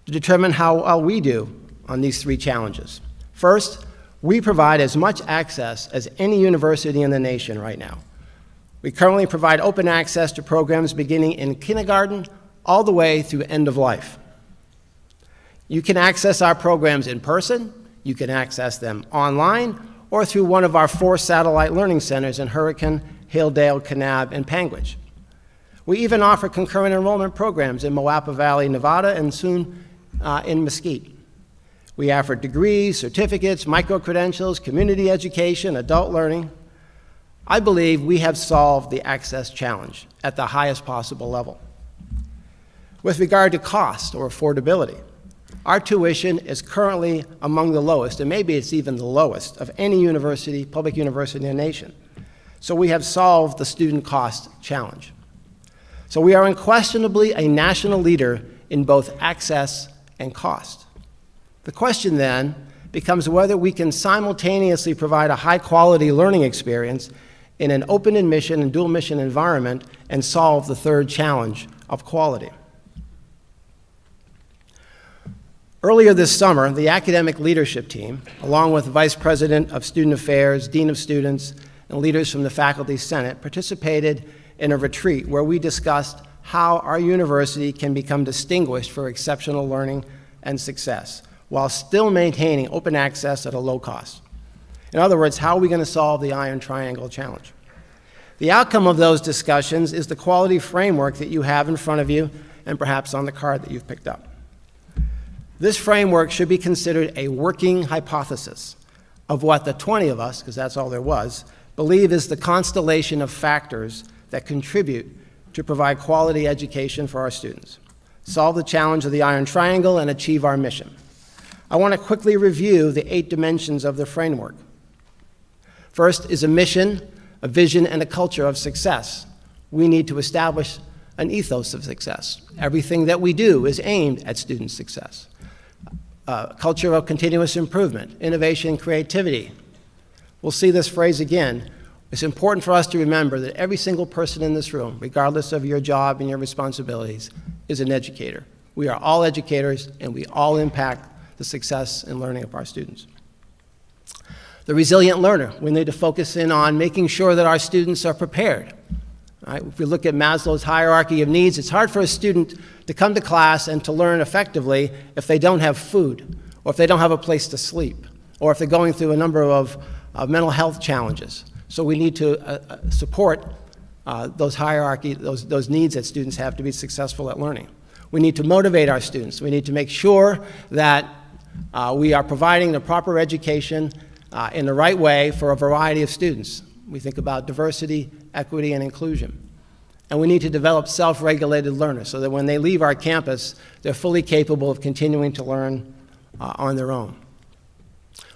to determine how well we do on these 3 challenges. First, we provide as much access as any university in the nation right now. We currently provide open access to programs beginning in kindergarten all the way through end of life. You can access our programs in person, you can access them online, or through one of our 4 satellite learning centers in Hurricane, Hilldale, Kanab, and Panguitch. We even offer concurrent enrollment programs in Moapa Valley, Nevada, and soon in Mesquite. We offer degrees, certificates, micro-credentials, community education, adult learning. I believe we have solved the access challenge at the highest possible level. With regard to cost or affordability, our tuition is currently among the lowest, and maybe it's even the lowest, of any university, public university in the nation. So we have solved the student cost challenge. So we are unquestionably a national leader in both access and cost. The question then becomes whether we can simultaneously provide a high-quality learning experience in an open admission and dual mission environment and solve the 3rd challenge of quality. Earlier this summer, the academic leadership team, along with the Vice President of Student Affairs, Dean of Students, and leaders from the Faculty Senate, participated in a retreat where we discussed how our university can become distinguished for exceptional learning and success, while still maintaining open access at a low cost. In other words, how are we going to solve the Iron Triangle challenge? The outcome of those discussions is the quality framework that you have in front of you and perhaps on the card that you've picked up. This framework should be considered a working hypothesis of what the 20 of us, because that's all there was, believe is the constellation of factors that contribute to provide quality education for our students, solve the challenge of the Iron Triangle, and achieve our mission. I want to quickly review the 8 dimensions of the framework. First is a mission, a vision, and a culture of success. We need to establish an ethos of success. Everything that we do is aimed at student success. Culture of continuous improvement, innovation, creativity. We'll see this phrase again. It's important for us to remember that every single person in this room, regardless of your job and your responsibilities, is an educator. We are all educators, and we all impact the success and learning of our students. The resilient learner, we need to focus in on making sure that our students are prepared. Right? If we look at Maslow's hierarchy of needs, it's hard for a student to come to class and to learn effectively if they don't have food, or if they don't have a place to sleep, or if they're going through a number of mental health challenges. So we need to support those hierarchy, those needs that students have to be successful at learning. We need to motivate our students. We need to make sure that we are providing the proper education in the right way for a variety of students. We think about diversity, equity, and inclusion. And we need to develop self-regulated learners so that when they leave our campus, they're fully capable of continuing to learn on their own.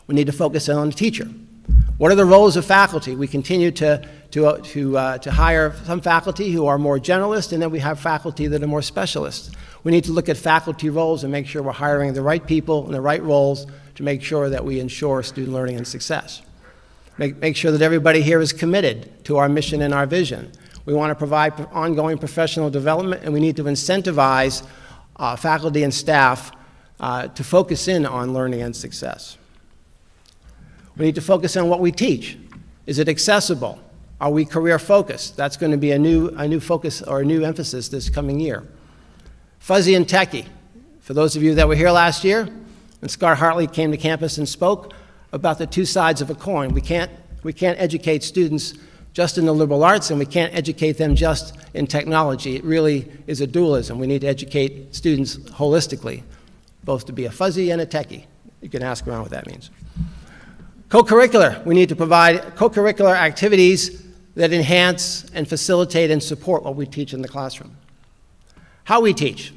We need to focus on the teacher. What are the roles of faculty? We continue to hire some faculty who are more generalist, and then we have faculty that are more specialist. We need to look at faculty roles and make sure we're hiring the right people in the right roles to make sure that we ensure student learning and success. Make sure that everybody here is committed to our mission and our vision. We want to provide ongoing professional development, and we need to incentivize faculty and staff to focus in on learning and success. We need to focus on what we teach. Is it accessible? Are we career focused? That's going to be a new focus or a new emphasis this coming year. Fuzzy and techie. For those of you that were here last year, when Scott Hartley came to campus and spoke about the 2 sides of a coin. We can't educate students just in the liberal arts, and we can't educate them just in technology. It really is a dualism. We need to educate students holistically, both to be a fuzzy and a techie. You can ask around what that means. Co-curricular. We need to provide co-curricular activities that enhance and facilitate and support what we teach in the classroom. How we teach.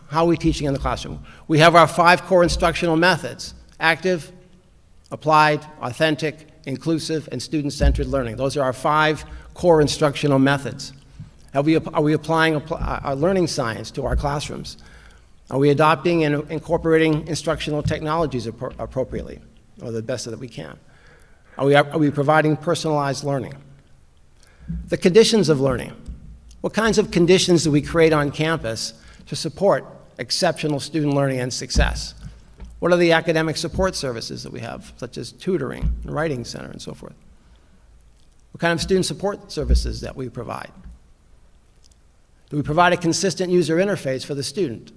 How are we teaching in the classroom? We have our 5 core instructional methods: active, applied, authentic, inclusive, and student-centered learning. Those are our 5 core instructional methods. Are we applying our learning science to our classrooms? Are we adopting and incorporating instructional technologies appropriately, or the best that we can? Are we providing personalized learning? The conditions of learning. What kinds of conditions do we create on campus to support exceptional student learning and success? What are the academic support services that we have, such as tutoring, and writing center, and so forth? What kind of student support services that we provide? Do we provide a consistent user interface for the student? Do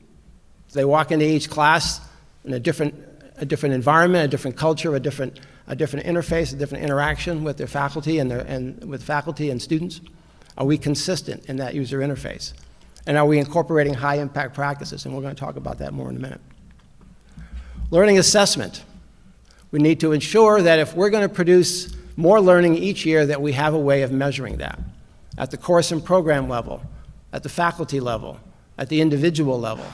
they walk into each class in a different environment, a different culture, a different interface, a different interaction with their faculty and with faculty and students? Are we consistent in that user interface? And are we incorporating high-impact practices? And we're going to talk about that more in a minute. Learning assessment. We need to ensure that if we're going to produce more learning each year, that we have a way of measuring that at the course and program level, at the faculty level, at the individual level,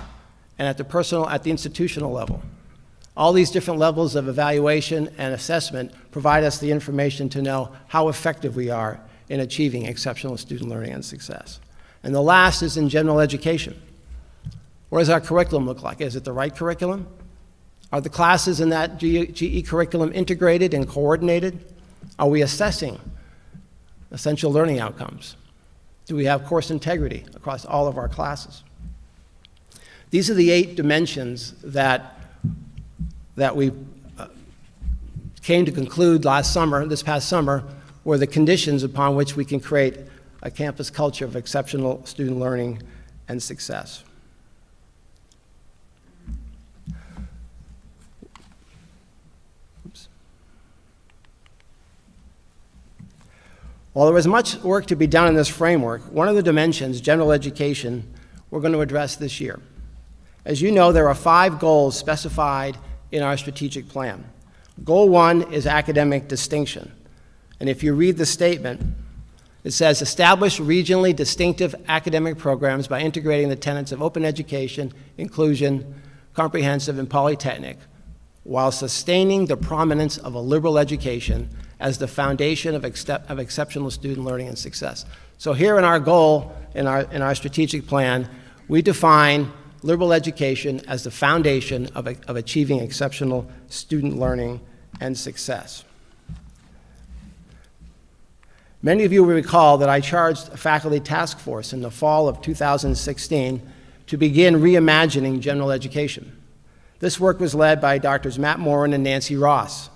and at the institutional level. All these different levels of evaluation and assessment provide us the information to know how effective we are in achieving exceptional student learning and success. And the last is in general education. What does our curriculum look like? Is it the right curriculum? Are the classes in that GE curriculum integrated and coordinated? Are we assessing essential learning outcomes? Do we have course integrity across all of our classes? These are the 8 dimensions that we came to conclude this past summer, were the conditions upon which we can create a campus culture of exceptional student learning and success. While there is much work to be done in this framework, one of the dimensions, general education, we're going to address this year. As you know, there are 5 goals specified in our strategic plan. Goal 1 is academic distinction. And if you read the statement, it says, establish regionally distinctive academic programs by integrating the tenets of open education, inclusion, comprehensive, and polytechnic, while sustaining the prominence of a liberal education as the foundation of exceptional student learning and success. So here in our goal, in our strategic plan, we define liberal education as the foundation of achieving exceptional student learning and success. Many of you will recall that I charged a faculty task force in the fall of 2016 to begin reimagining general education. This work was led by Drs. Matt Morin and Nancy Ross.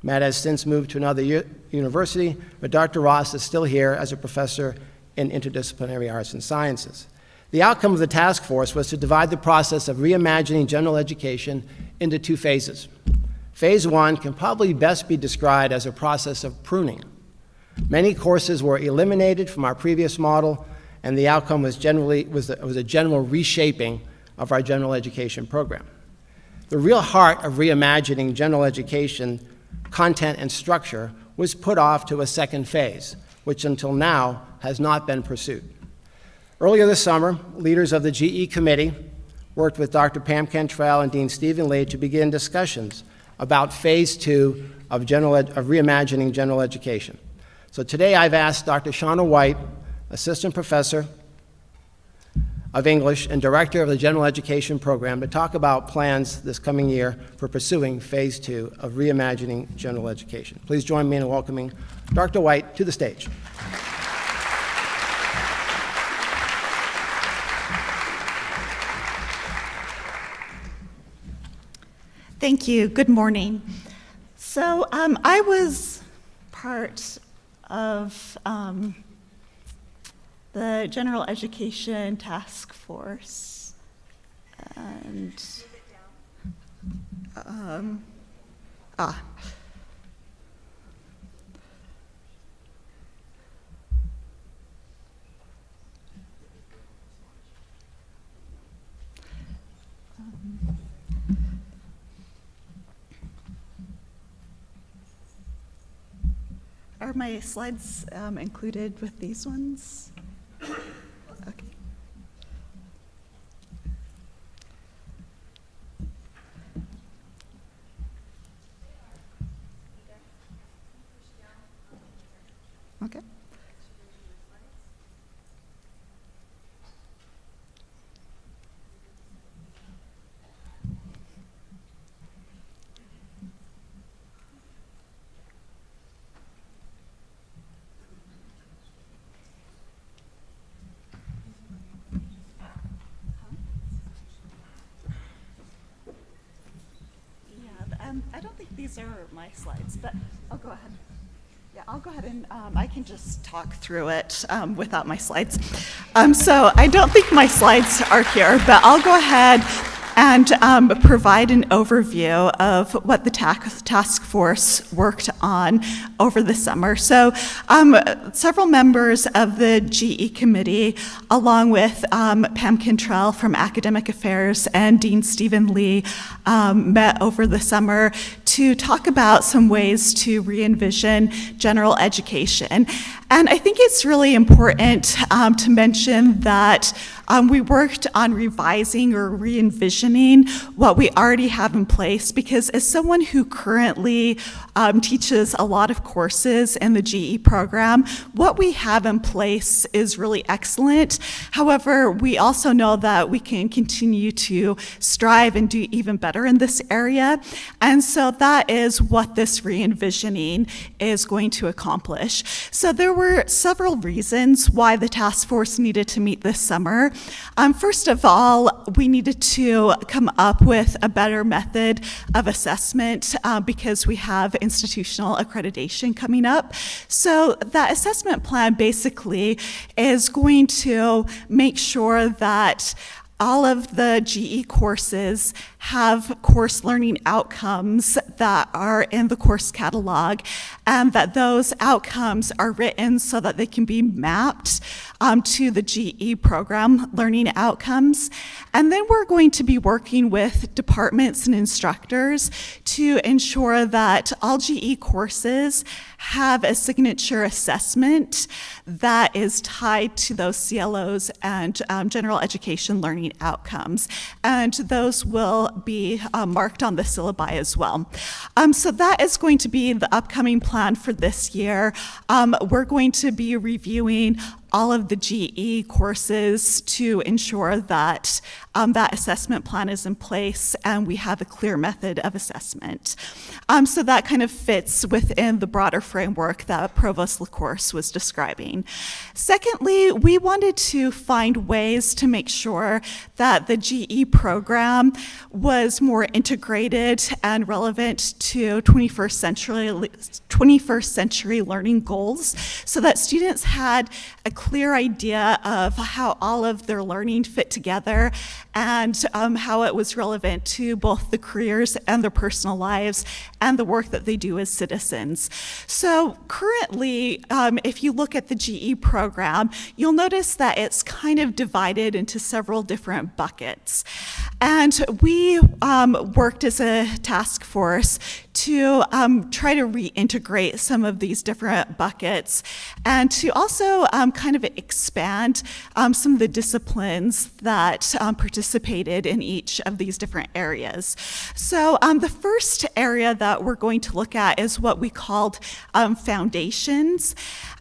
Matt has since moved to another university, but Dr. Ross is still here as a professor in interdisciplinary arts and sciences. The outcome of the task force was to divide the process of reimagining general education into 2 phases. Phase 1 can probably best be described as a process of pruning. Many courses were eliminated from our previous model, and the outcome was a general reshaping of our general education program. The real heart of reimagining general education content and structure was put off to a second phase, which until now has not been pursued. Earlier this summer, leaders of the GE committee worked with Dr. Pam Cantrell and Dean Stephen Lee to begin discussions about phase 2 of reimagining general education. So today I've asked Dr. Shauna White, assistant professor of English and director of the general education program, to talk about plans this coming year for pursuing phase 2 of reimagining general education. Please join me in welcoming Dr. White to the stage. Thank you. Good morning. So I was part of the General Education Task Force, and are my slides included with these ones? Okay. I don't think these are my slides, but I'll go ahead. Yeah, I'll go ahead and I can just talk through it without my slides. So I don't think my slides are here, but I'll go ahead and provide an overview of what the task force worked on over the summer. So several members of the GE committee, along with Pam Cantrell from Academic Affairs and Dean Stephen Lee, met over the summer to talk about some ways to re-envision general education. And I think it's really important to mention that we worked on revising or re-envisioning what we already have in place, because as someone who currently teaches a lot of courses in the GE program, what we have in place is really excellent. However, we also know that we can continue to strive and do even better in this area. And so that is what this re-envisioning is going to accomplish. So there were several reasons why the task force needed to meet this summer. First of all, we needed to come up with a better method of assessment because we have institutional accreditation coming up. So that assessment plan basically is going to make sure that all of the GE courses have course learning outcomes that are in the course catalog, and that those outcomes are written so that they can be mapped to the GE program learning outcomes. And then we're going to be working with departments and instructors to ensure that all GE courses have a signature assessment that is tied to those CLOs and general education learning outcomes. And those will be marked on the syllabi as well. So that is going to be the upcoming plan for this year. We're going to be reviewing all of the GE courses to ensure that that assessment plan is in place and we have a clear method of assessment. So that kind of fits within the broader framework that Provost LaCourse was describing. Secondly, we wanted to find ways to make sure that the GE program was more integrated and relevant to 21st century learning goals, so that students had a clear idea of how all of their learning fit together and how it was relevant to both the careers and their personal lives and the work that they do as citizens. So currently, if you look at the GE program, you'll notice that it's kind of divided into several different buckets. And we worked as a task force to try to reintegrate some of these different buckets and to also kind of expand some of the disciplines that participated in each of these different areas. So the first area that we're going to look at is what we called foundations.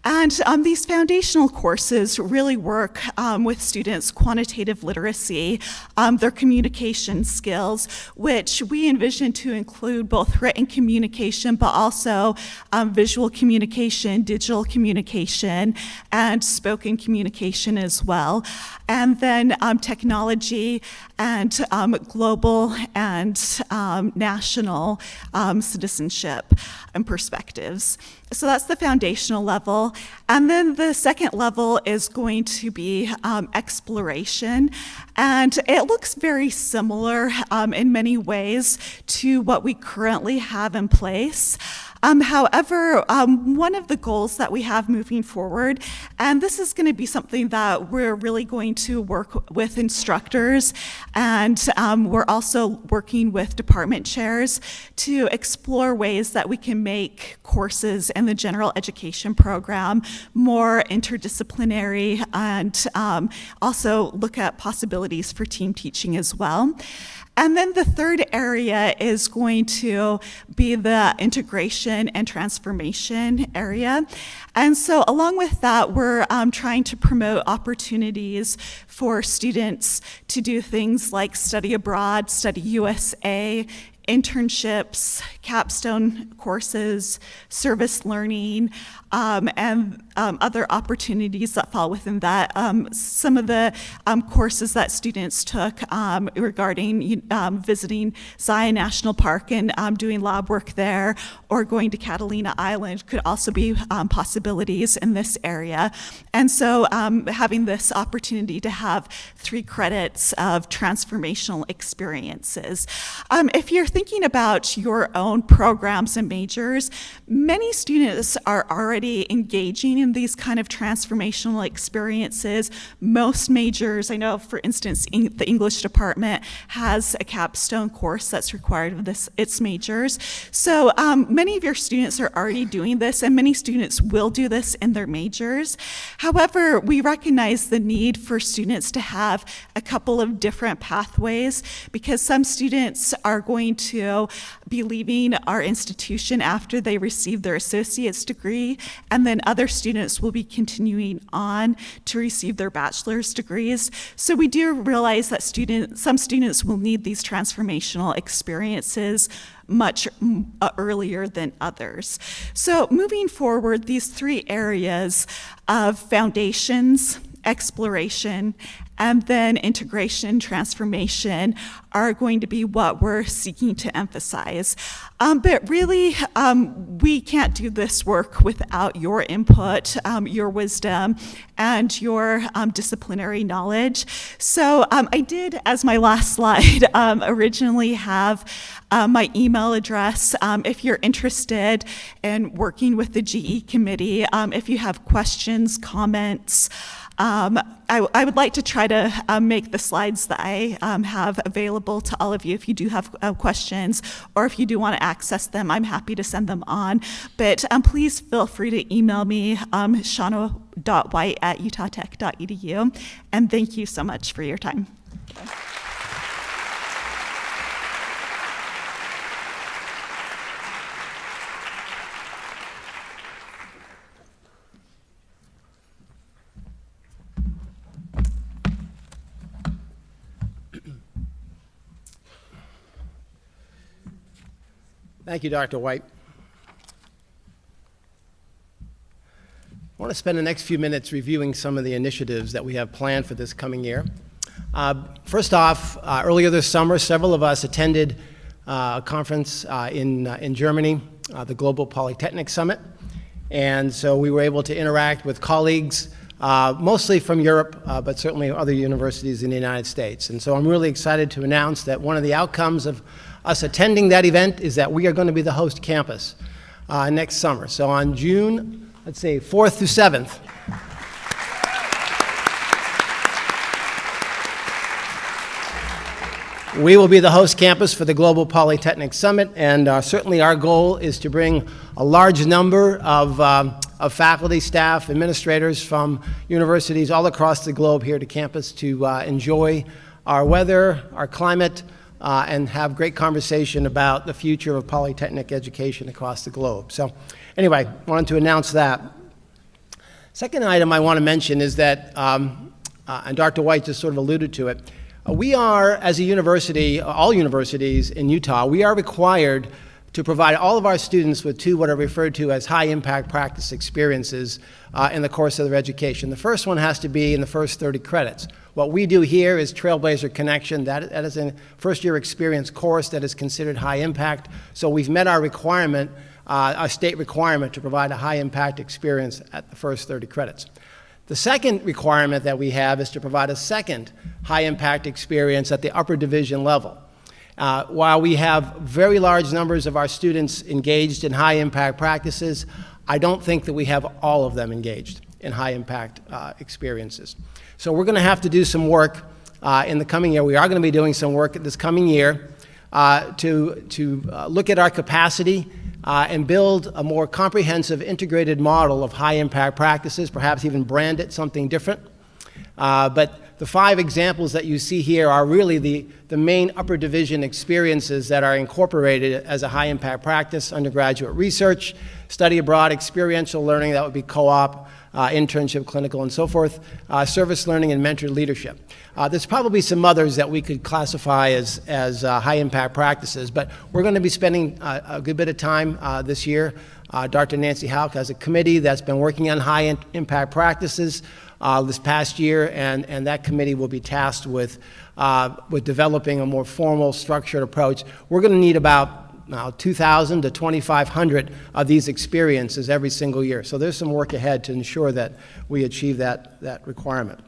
And these foundational courses really work with students' quantitative literacy, their communication skills, which we envision to include both written communication, but also visual communication, digital communication, and spoken communication as well. And then technology and global and national citizenship and perspectives. So that's the foundational level. And then the second level is going to be exploration. And it looks very similar in many ways to what we currently have in place. However, one of the goals that we have moving forward, and this is going to be something that we're really going to work with instructors, and we're also working with department chairs to explore ways that we can make courses in the general education program more interdisciplinary, and also look at possibilities for team teaching as well. And then the third area is going to be the integration and transformation area. And so along with that, we're trying to promote opportunities for students to do things like study abroad, study USA, internships, capstone courses, service learning, and other opportunities that fall within that. Some of the courses that students took regarding visiting Zion National Park and doing lab work there, or going to Catalina Island could also be possibilities in this area. And so having this opportunity to have 3 credits of transformational experiences. If you're thinking about your own programs and majors, many students are already engaging in these kind of transformational experiences. Most majors, I know, for instance, the English department has a capstone course that's required of its majors. So many of your students are already doing this, and many students will do this in their majors. However, we recognize the need for students to have a couple of different pathways, because some students are going to be leaving our institution after they receive their associate's degree, and then other students will be continuing on to receive their bachelor's degrees. So we do realize that some students will need these transformational experiences much earlier than others. So moving forward, these 3 areas of foundations, exploration, and then integration, transformation are going to be what we're seeking to emphasize. But really, we can't do this work without your input, your wisdom, and your disciplinary knowledge. So I did, as my last slide, originally have my email address. If you're interested in working with the GE committee, if you have questions, comments, I would like to try to make the slides that I have available to all of you if you do have questions, or if you do want to access them, I'm happy to send them on. But please feel free to email me, shauna.white@utah.tech.edu, and thank you so much for your time. Thank you, Dr. White. I want to spend the next few minutes reviewing some of the initiatives that we have planned for this coming year. First off, earlier this summer, several of us attended a conference in Germany, the Global Polytechnic Summit. And so we were able to interact with colleagues, mostly from Europe, but certainly other universities in the United States. And so I'm really excited to announce that one of the outcomes of us attending that event is that we are going to be the host campus next summer. So on June, let's say 4th through 7th, we will be the host campus for the Global Polytechnic Summit, and certainly our goal is to bring a large number of faculty, staff, administrators from universities all across the globe here to campus to enjoy our weather, our climate, and have great conversation about the future of polytechnic education across the globe. So anyway, wanted to announce that. Second item I want to mention is that, and Dr. White just sort of alluded to it, we are, as a university, all universities in Utah, we are required to provide all of our students with 2 what are referred to as high-impact practice experiences in the course of their education. The first one has to be in the first 30 credits. What we do here is Trailblazer Connection. That is a first-year experience course that is considered high-impact. So we've met our requirement, our state requirement, to provide a high-impact experience at the first 30 credits. The second requirement that we have is to provide a second high-impact experience at the upper division level. While we have very large numbers of our students engaged in high-impact practices, I don't think that we have all of them engaged in high-impact experiences. So we're going to have to do some work in the coming year. We are going to be doing some work this coming year to look at our capacity and build a more comprehensive, integrated model of high-impact practices, perhaps even brand it something different. But the 5 examples that you see here are really the main upper division experiences that are incorporated as a high-impact practice: undergraduate research, study abroad, experiential learning, that would be co-op, internship, clinical, and so forth, service learning, and mentored leadership. There's probably some others that we could classify as high-impact practices, but we're going to be spending a good bit of time this year. Dr. Nancy Houck has a committee that's been working on high-impact practices this past year, and that committee will be tasked with developing a more formal, structured approach. We're going to need about 2,000 to 2,500 of these experiences every single year. So there's some work ahead to ensure that we achieve that requirement.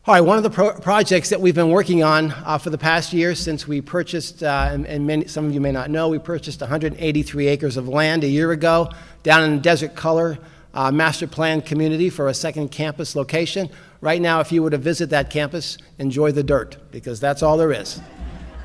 All right, one of the projects that we've been working on for the past year since we purchased, and some of you may not know, we purchased 183 acres of land a year ago down in the Desert Color master plan community for a second campus location. Right now, if you were to visit that campus, enjoy the dirt, because that's all there is.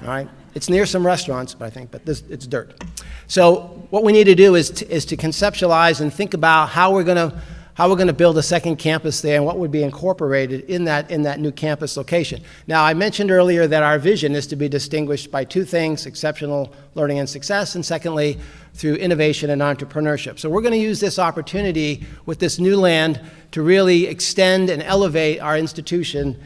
All right? It's near some restaurants, but it's dirt. So what we need to do is to conceptualize and think about how we're going to build a second campus there and what would be incorporated in that new campus location. Now, I mentioned earlier that our vision is to be distinguished by 2 things: exceptional learning and success, and secondly, through innovation and entrepreneurship. So we're going to use this opportunity with this new land to really extend and elevate our institution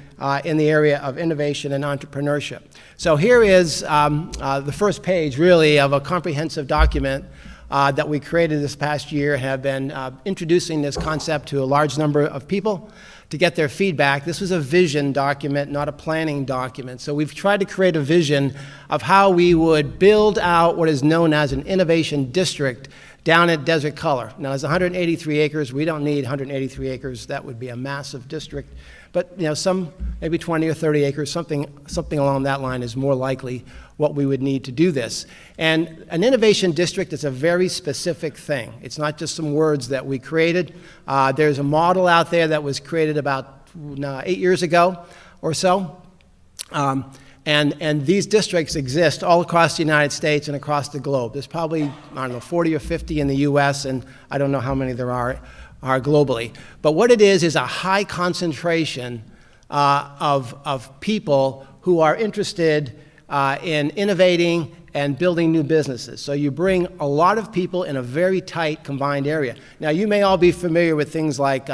in the area of innovation and entrepreneurship. So here is the first page, really, of a comprehensive document that we created this past year, have been introducing this concept to a large number of people to get their feedback. This was a vision document, not a planning document. So we've tried to create a vision of how we would build out what is known as an innovation district down at Desert Color. Now, there's 183 acres. We don't need 183 acres. That would be a massive district. But some, maybe 20 or 30 acres, something along that line is more likely what we would need to do this. And an innovation district is a very specific thing. It's not just some words that we created. There's a model out there that was created about 8 years ago or so. And these districts exist all across the United States and across the globe. There's probably, 40 or 50 in the US, and I don't know how many there are globally. But what it is a high concentration of people who are interested in innovating and building new businesses. So you bring a lot of people in a very tight combined area. Now, you may all be familiar with things like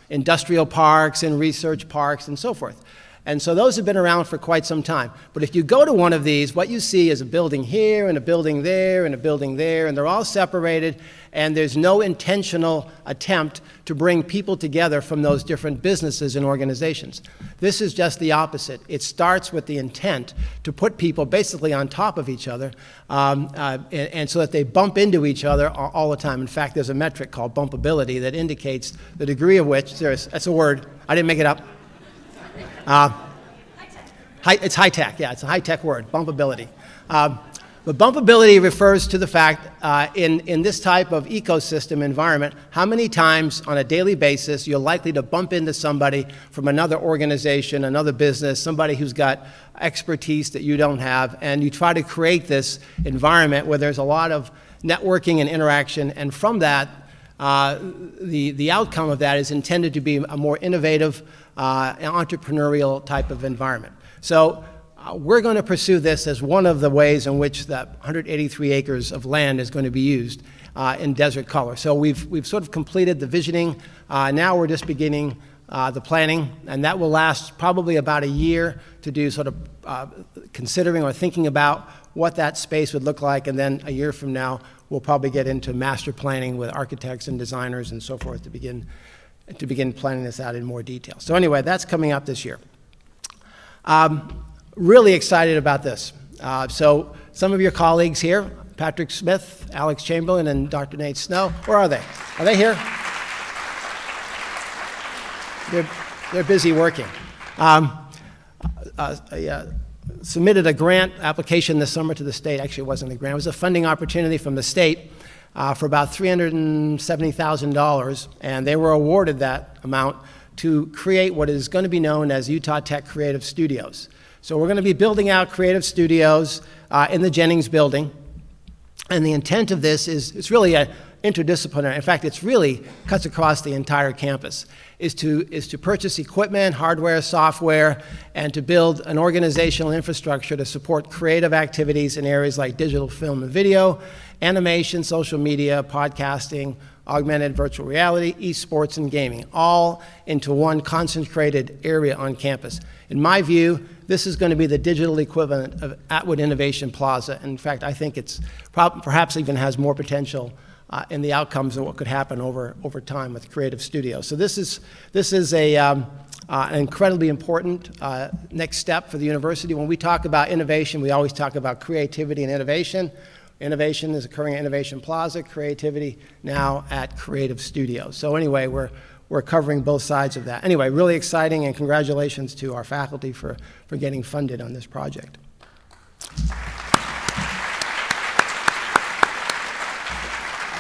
industrial parks and research parks and so forth. And so those have been around for quite some time. But if you go to one of these, what you see is a building here and a building there and a building there, and they're all separated, and there's no intentional attempt to bring people together from those different businesses and organizations. This is just the opposite. It starts with the intent to put people basically on top of each other, and so that they bump into each other all the time. In fact, there's a metric called bumpability that indicates the degree of which, that's a word, I didn't make it up. It's high-tech, yeah, it's a high-tech word, bumpability. But bumpability refers to the fact in this type of ecosystem environment, how many times on a daily basis you're likely to bump into somebody from another organization, another business, somebody who's got expertise that you don't have, and you try to create this environment where there's a lot of networking and interaction, and from that, the outcome of that is intended to be a more innovative, entrepreneurial type of environment. So we're going to pursue this as one of the ways in which that 183 acres of land is going to be used in Desert Color. So we've sort of completed the visioning. Now we're just beginning the planning, and that will last probably about a year to do sort of considering or thinking about what that space would look like, and then a year from now we'll probably get into master planning with architects and designers and so forth to begin planning this out in more detail. So anyway, that's coming up this year. Really excited about this. So some of your colleagues here, Patrick Smith, Alex Chamberlain, and Dr. Nate Snow, where are they? Are they here? They're busy working. Submitted a grant application this summer to the state. Actually, it wasn't a grant. It was a funding opportunity from the state for about $370,000, and they were awarded that amount to create what is going to be known as Utah Tech Creative Studios. So we're going to be building out creative studios in the Jennings building, and the intent of this is it's really interdisciplinary. In fact, it's really cuts across the entire campus, is to purchase equipment, hardware, software, and to build an organizational infrastructure to support creative activities in areas like digital film and video, animation, social media, podcasting, augmented virtual reality, esports, and gaming, all into one concentrated area on campus. In my view, this is going to be the digital equivalent of Atwood Innovation Plaza. In fact, I think it's perhaps even has more potential in the outcomes of what could happen over time with creative studios. So this is an incredibly important next step for the university. When we talk about innovation, we always talk about creativity and innovation. Innovation is occurring at Innovation Plaza, creativity now at Creative Studios. So anyway, we're covering both sides of that. Anyway, really exciting, and congratulations to our faculty for getting funded on this project.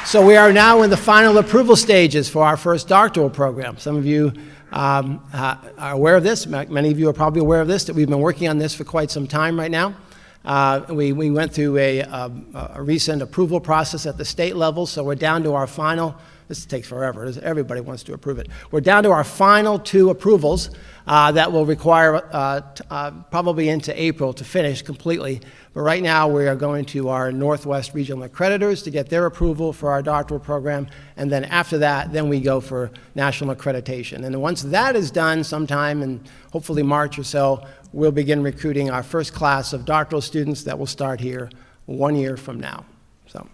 So we are now in the final approval stages for our first doctoral program. Some of you are aware of this. Many of you are probably aware of this, that we've been working on this for quite some time right now. We went through a recent approval process at the state level, so we're down to our final. This takes forever. Everybody wants to approve it. We're down to our final 2 approvals that will require probably into April to finish completely. But right now we are going to our Northwest Regional Accreditors to get their approval for our doctoral program, and then after that, then we go for national accreditation. And once that is done, sometime in hopefully March or so, we'll begin recruiting our first class of doctoral students that will start here 1 year from now. So.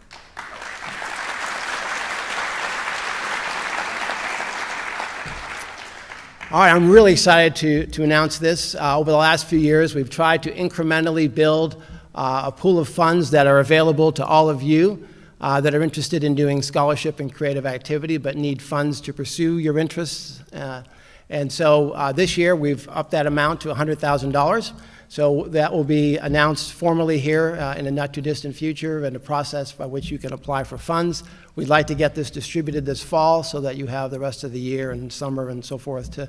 All right, I'm really excited to announce this. Over the last few years, we've tried to incrementally build a pool of funds that are available to all of you that are interested in doing scholarship and creative activity but need funds to pursue your interests. And so this year, we've upped that amount to $100,000. So that will be announced formally here in a not too distant future, and a process by which you can apply for funds. We'd like to get this distributed this fall so that you have the rest of the year and summer and so forth to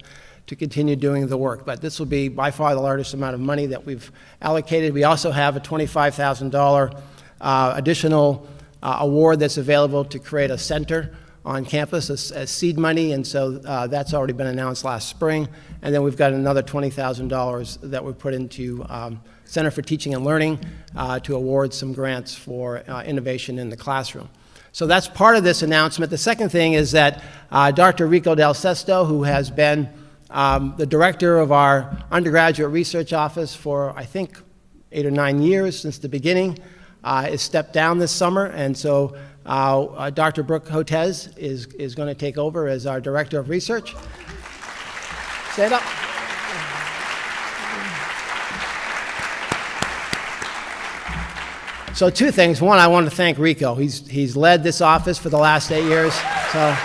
continue doing the work. But this will be by far the largest amount of money that we've allocated. We also have a $25,000 additional award that's available to create a center on campus as seed money, and so that's already been announced last spring. And then we've got another $20,000 that we put into Center for Teaching and Learning to award some grants for innovation in the classroom. So that's part of this announcement. The second thing is that Dr. Rico Del Sesto, who has been the director of our undergraduate research office for, I think, 8 or 9 years since the beginning, has stepped down this summer, and so Dr. Brooke Hotez is going to take over as our Director of Research. Stand up. So 2 things. One, I want to thank Rico. He's led this office for the last 8 years. So.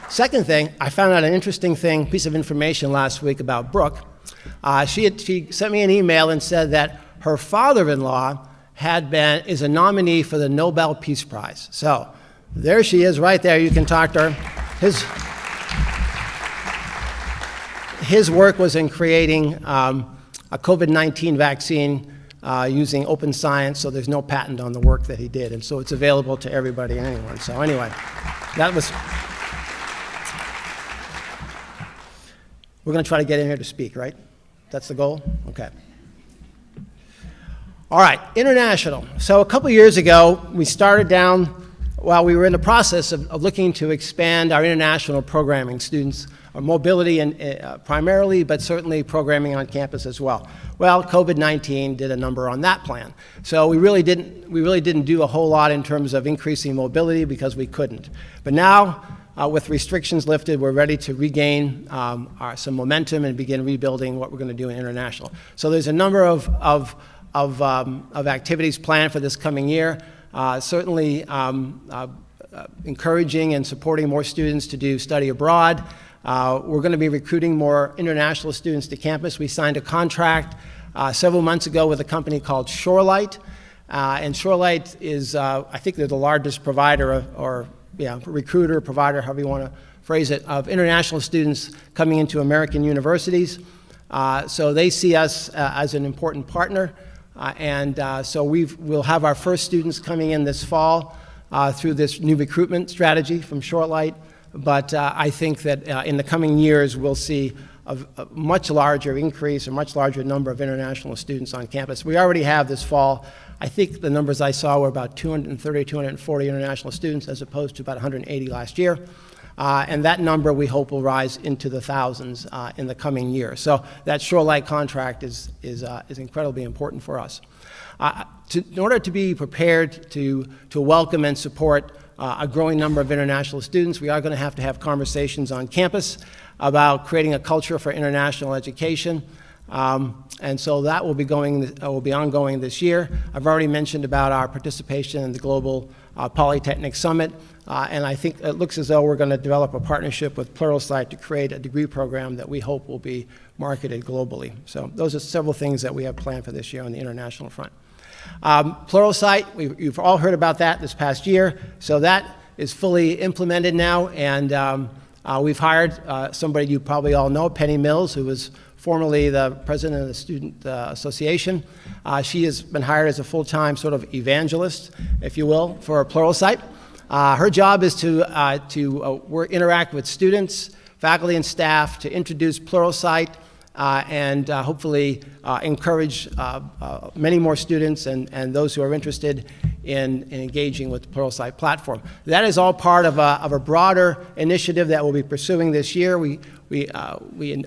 Second thing, I found out an interesting piece of information last week about Brooke. She sent me an email and said that her father-in-law is a nominee for the Nobel Peace Prize. So there she is right there. You can talk to her. His work was in creating a COVID-19 vaccine using open science, so there's no patent on the work that he did. And so it's available to everybody and anyone. So anyway, that was... We're going to try to get in here to speak, right? That's the goal? Okay. All right, international. So a couple years ago, we started down, while we were in the process of looking to expand our international programming, students, our mobility and primarily, but certainly programming on campus as well. Well, COVID-19 did a number on that plan. So we really didn't do a whole lot in terms of increasing mobility because we couldn't. But now, with restrictions lifted, we're ready to regain some momentum and begin rebuilding what we're going to do in international. So there's a number of activities planned for this coming year. Certainly encouraging and supporting more students to do study abroad. We're going to be recruiting more international students to campus. We signed a contract several months ago with a company called Shorelight. And Shorelight is, I think they're the largest provider recruiter, provider, however you want to phrase it, of international students coming into American universities. So they see us as an important partner So we'll have our first students coming in this fall through this new recruitment strategy from Shortlight. But I think that in the coming years, we'll see a much larger increase, a much larger number of international students on campus. We already have this fall, I think the numbers I saw were about 230, 240 international students as opposed to about 180 last year. And that number we hope will rise into the thousands in the coming year. So that Shortlight contract is incredibly important for us. In order to be prepared to welcome and support a growing number of international students, we are going to have conversations on campus about creating a culture for international education. And so that will be ongoing this year. I've already mentioned about our participation in the Global Polytechnic Summit, and I think it looks as though we're going to develop a partnership with Pluralsight to create a degree program that we hope will be marketed globally. So those are several things that we have planned for this year on the international front. Pluralsight, you've all heard about that this past year, so that is fully implemented now, and we've hired somebody you probably all know, Penny Mills, who was formerly the president of the Student Association. She has been hired as a full-time sort of evangelist, if you will, for Pluralsight. Her job is to interact with students, faculty, and staff to introduce Pluralsight and hopefully encourage many more students and those who are interested in engaging with the Pluralsight platform. That is all part of a broader initiative that we'll be pursuing this year. We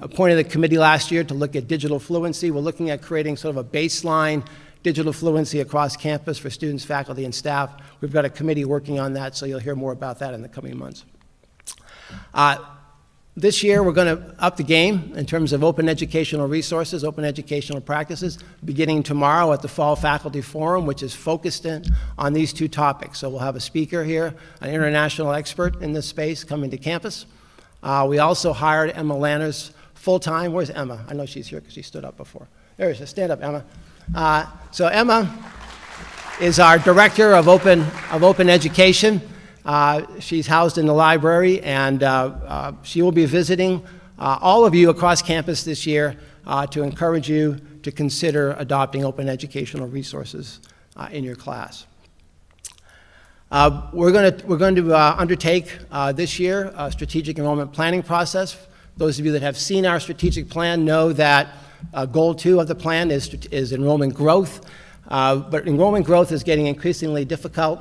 appointed a committee last year to look at digital fluency. We're looking at creating sort of a baseline digital fluency across campus for students, faculty, and staff. We've got a committee working on that, so you'll hear more about that in the coming months. This year, we're going to up the game in terms of open educational resources, open educational practices, beginning tomorrow at the Fall Faculty Forum, which is focused on these two topics. So we'll have a speaker here, an international expert in this space coming to campus. We also hired Emma Lanners full-time. Where's Emma? I know she's here because she stood up before. There she is. Stand up, Emma. So Emma is our director of open education. She's housed in the library, and she will be visiting all of you across campus this year to encourage you to consider adopting open educational resources in your class. We're going to undertake this year a strategic enrollment planning process. Those of you that have seen our strategic plan know that goal 2 of the plan is enrollment growth, but enrollment growth is getting increasingly difficult.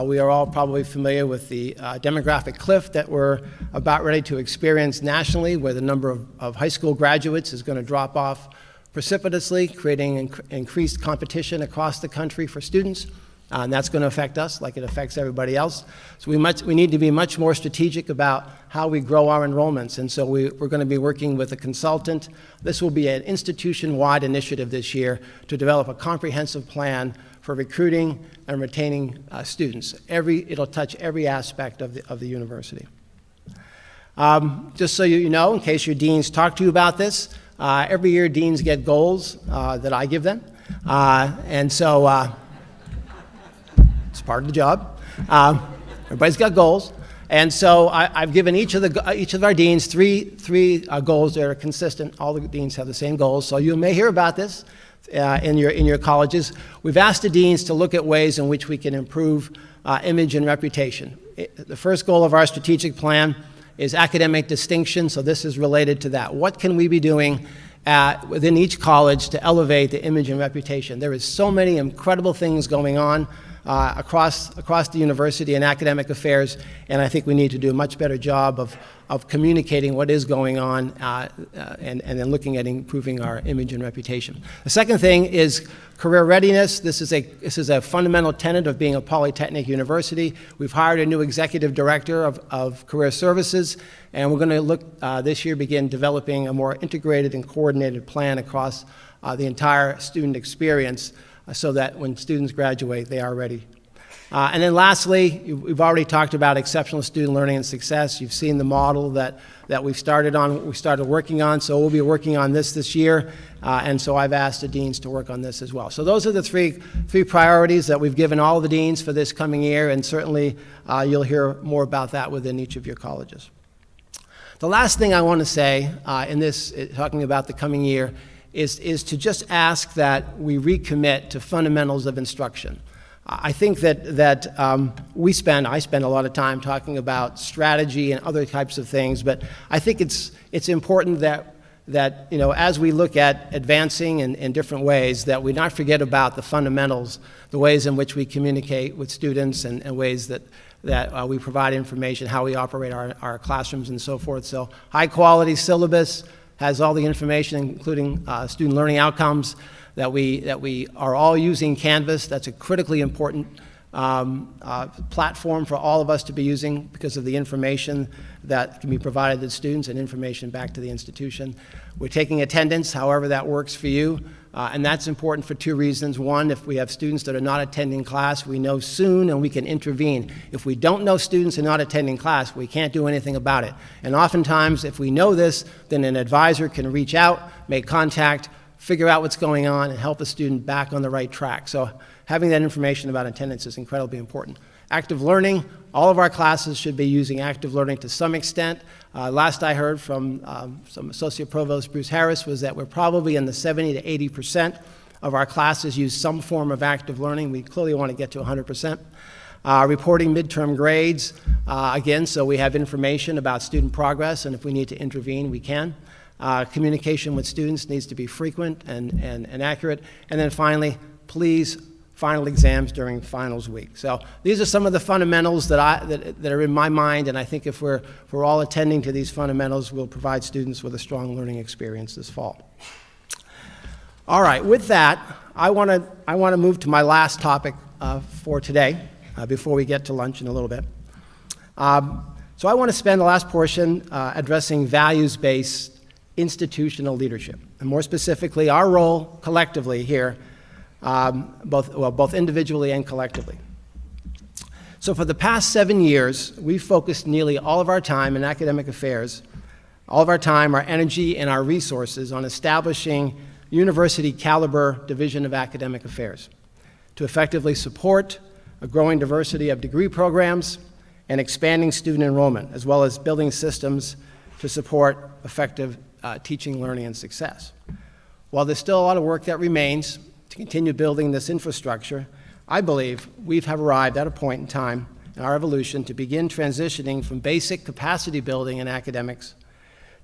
We are all probably familiar with the demographic cliff that we're about ready to experience nationally, where the number of high school graduates is going to drop off precipitously, creating increased competition across the country for students. And that's going to affect us like it affects everybody else. So we need to be much more strategic about how we grow our enrollments. And so we're going to be working with a consultant. This will be an institution-wide initiative this year to develop a comprehensive plan for recruiting and retaining students. It'll touch every aspect of the university. Just so you know, in case your deans talk to you about this, every year deans get goals that I give them. And so it's part of the job. Everybody's got goals. And so I've given each of our deans three goals that are consistent. All the deans have the same goals. So you may hear about this in your colleges. We've asked the deans to look at ways in which we can improve image and reputation. The first goal of our strategic plan is academic distinction, so this is related to that. What can we be doing within each college to elevate the image and reputation? There is so many incredible things going on across the university and academic affairs, and I think we need to do a much better job of communicating what is going on and then looking at improving our image and reputation. The second thing is career readiness. This is a fundamental tenet of being a polytechnic university. We've hired a new executive director of career services, and we're going to look this year begin developing a more integrated and coordinated plan across the entire student experience so that when students graduate, they are ready. And then lastly, we've already talked about exceptional student learning and success. You've seen the model that we started working on, so we'll be working on this year, and so I've asked the deans to work on this as well. So those are the three priorities that we've given all the deans for this coming year, and certainly you'll hear more about that within each of your colleges. The last thing I want to say in this, talking about the coming year, is to just ask that we recommit to fundamentals of instruction. I think that I spend a lot of time talking about strategy and other types of things, but I think it's important that as we look at advancing in different ways, that we not forget about the fundamentals, the ways in which we communicate with students and ways that we provide information, how we operate our classrooms and so forth. So high quality syllabus has all the information, including student learning outcomes, that we are all using Canvas. That's a critically important platform for all of us to be using because of the information that can be provided to students and information back to the institution. We're taking attendance, however that works for you, and that's important for two reasons. One, if we have students that are not attending class, we know soon and we can intervene. If we don't know students are not attending class, we can't do anything about it. And oftentimes, if we know this, then an advisor can reach out, make contact, figure out what's going on, and help the student back on the right track. So having that information about attendance is incredibly important. Active learning, all of our classes should be using active learning to some extent. Last I heard from some Associate Provost Bruce Harris was that we're probably in the 70 to 80% of our classes use some form of active learning. We clearly want to get to 100%. Reporting midterm grades, again, so we have information about student progress, and if we need to intervene, we can. Communication with students needs to be frequent and accurate. And then finally, please, final exams during finals week. So these are some of the fundamentals that are in my mind, and I think if we're all attending to these fundamentals, we'll provide students with a strong learning experience this fall. All right, with that, I want to move to my last topic for today, before we get to lunch in a little bit. So I want to spend the last portion addressing values-based institutional leadership, and more specifically, our role collectively here, both individually and collectively. So for the past 7 years, we've focused nearly all of our time in academic affairs, all of our time, our energy, and our resources on establishing university-caliber division of academic affairs to effectively support a growing diversity of degree programs and expanding student enrollment, as well as building systems to support effective teaching, learning, and success. While there's still a lot of work that remains to continue building this infrastructure, I believe we have arrived at a point in time in our evolution to begin transitioning from basic capacity building in academics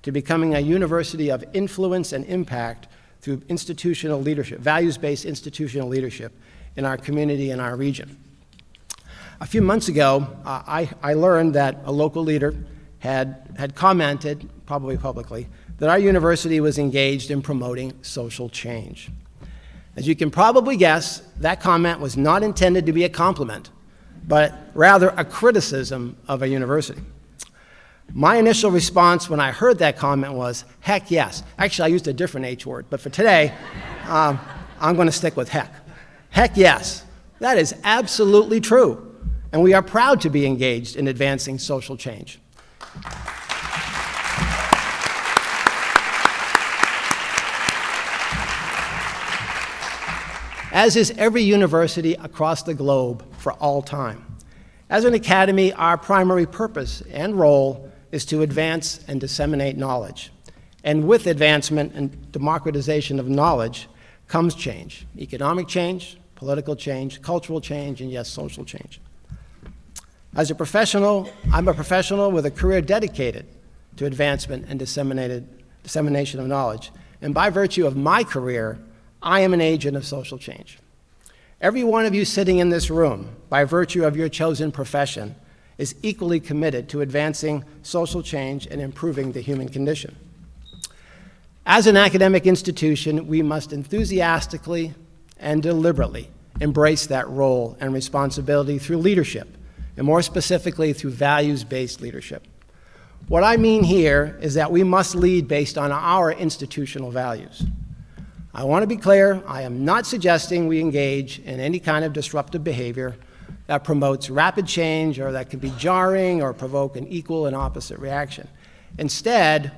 to becoming a university of influence and impact through institutional leadership, values-based institutional leadership in our community and our region. A few months ago, I learned that a local leader had commented, probably publicly, that our university was engaged in promoting social change. As you can probably guess, that comment was not intended to be a compliment, but rather a criticism of a university. My initial response when I heard that comment was, heck yes. Actually, I used a different H word, but for today, I'm going to stick with heck. Heck yes. That is absolutely true, and we are proud to be engaged in advancing social change. As is every university across the globe for all time. As an academy, our primary purpose and role is to advance and disseminate knowledge. And with advancement and democratization of knowledge comes change, economic change, political change, cultural change, and yes, social change. As a professional, I'm a professional with a career dedicated to advancement and dissemination of knowledge. And by virtue of my career, I am an agent of social change. Every one of you sitting in this room, by virtue of your chosen profession, is equally committed to advancing social change and improving the human condition. As an academic institution, we must enthusiastically and deliberately embrace that role and responsibility through leadership, and more specifically through values-based leadership. What I mean here is that we must lead based on our institutional values. I want to be clear, I am not suggesting we engage in any kind of disruptive behavior that promotes rapid change or that can be jarring or provoke an equal and opposite reaction. Instead,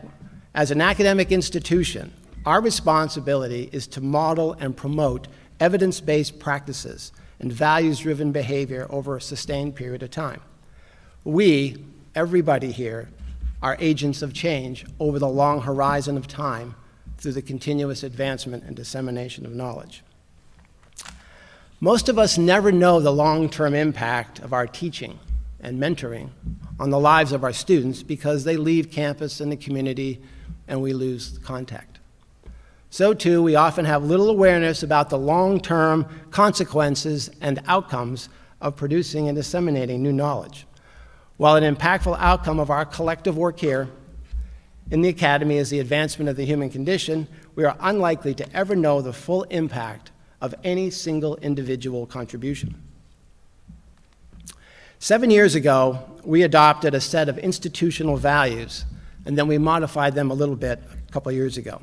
as an academic institution, our responsibility is to model and promote evidence-based practices and values-driven behavior over a sustained period of time. We, everybody here, are agents of change over the long horizon of time through the continuous advancement and dissemination of knowledge. Most of us never know the long-term impact of our teaching and mentoring on the lives of our students because they leave campus and the community and we lose contact. So too, we often have little awareness about the long-term consequences and outcomes of producing and disseminating new knowledge. While an impactful outcome of our collective work here in the Academy is the advancement of the human condition, we are unlikely to ever know the full impact of any single individual contribution. 7 years ago, we adopted a set of institutional values, and then we modified them a little bit a couple years ago.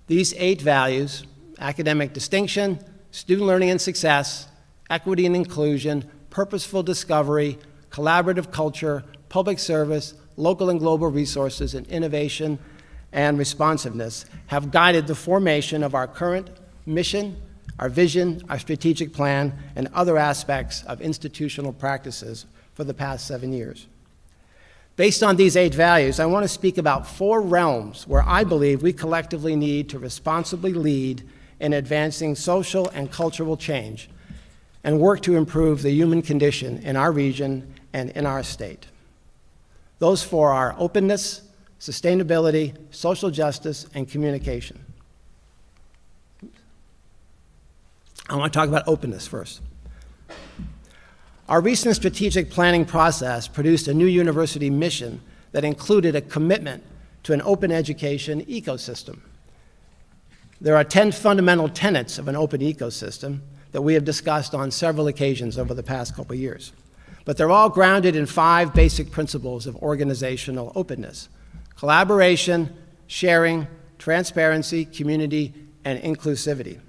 These 8 values, academic distinction, student learning and success, equity and inclusion, purposeful discovery, collaborative culture, public service, local and global resources, and innovation and responsiveness, have guided the formation of our current mission, our vision, our strategic plan, and other aspects of institutional practices for the past 7 years. Based on these 8 values, I want to speak about 4 realms where I believe we collectively need to responsibly lead in advancing social and cultural change and work to improve the human condition in our region and in our state. Those 4 are openness, sustainability, social justice, and communication. I want to talk about openness first. Our recent strategic planning process produced a new university mission that included a commitment to an open education ecosystem. There are 10 fundamental tenets of an open ecosystem that we have discussed on several occasions over the past couple years. But they're all grounded in 5 basic principles of organizational openness: collaboration, sharing, transparency, community, and inclusivity.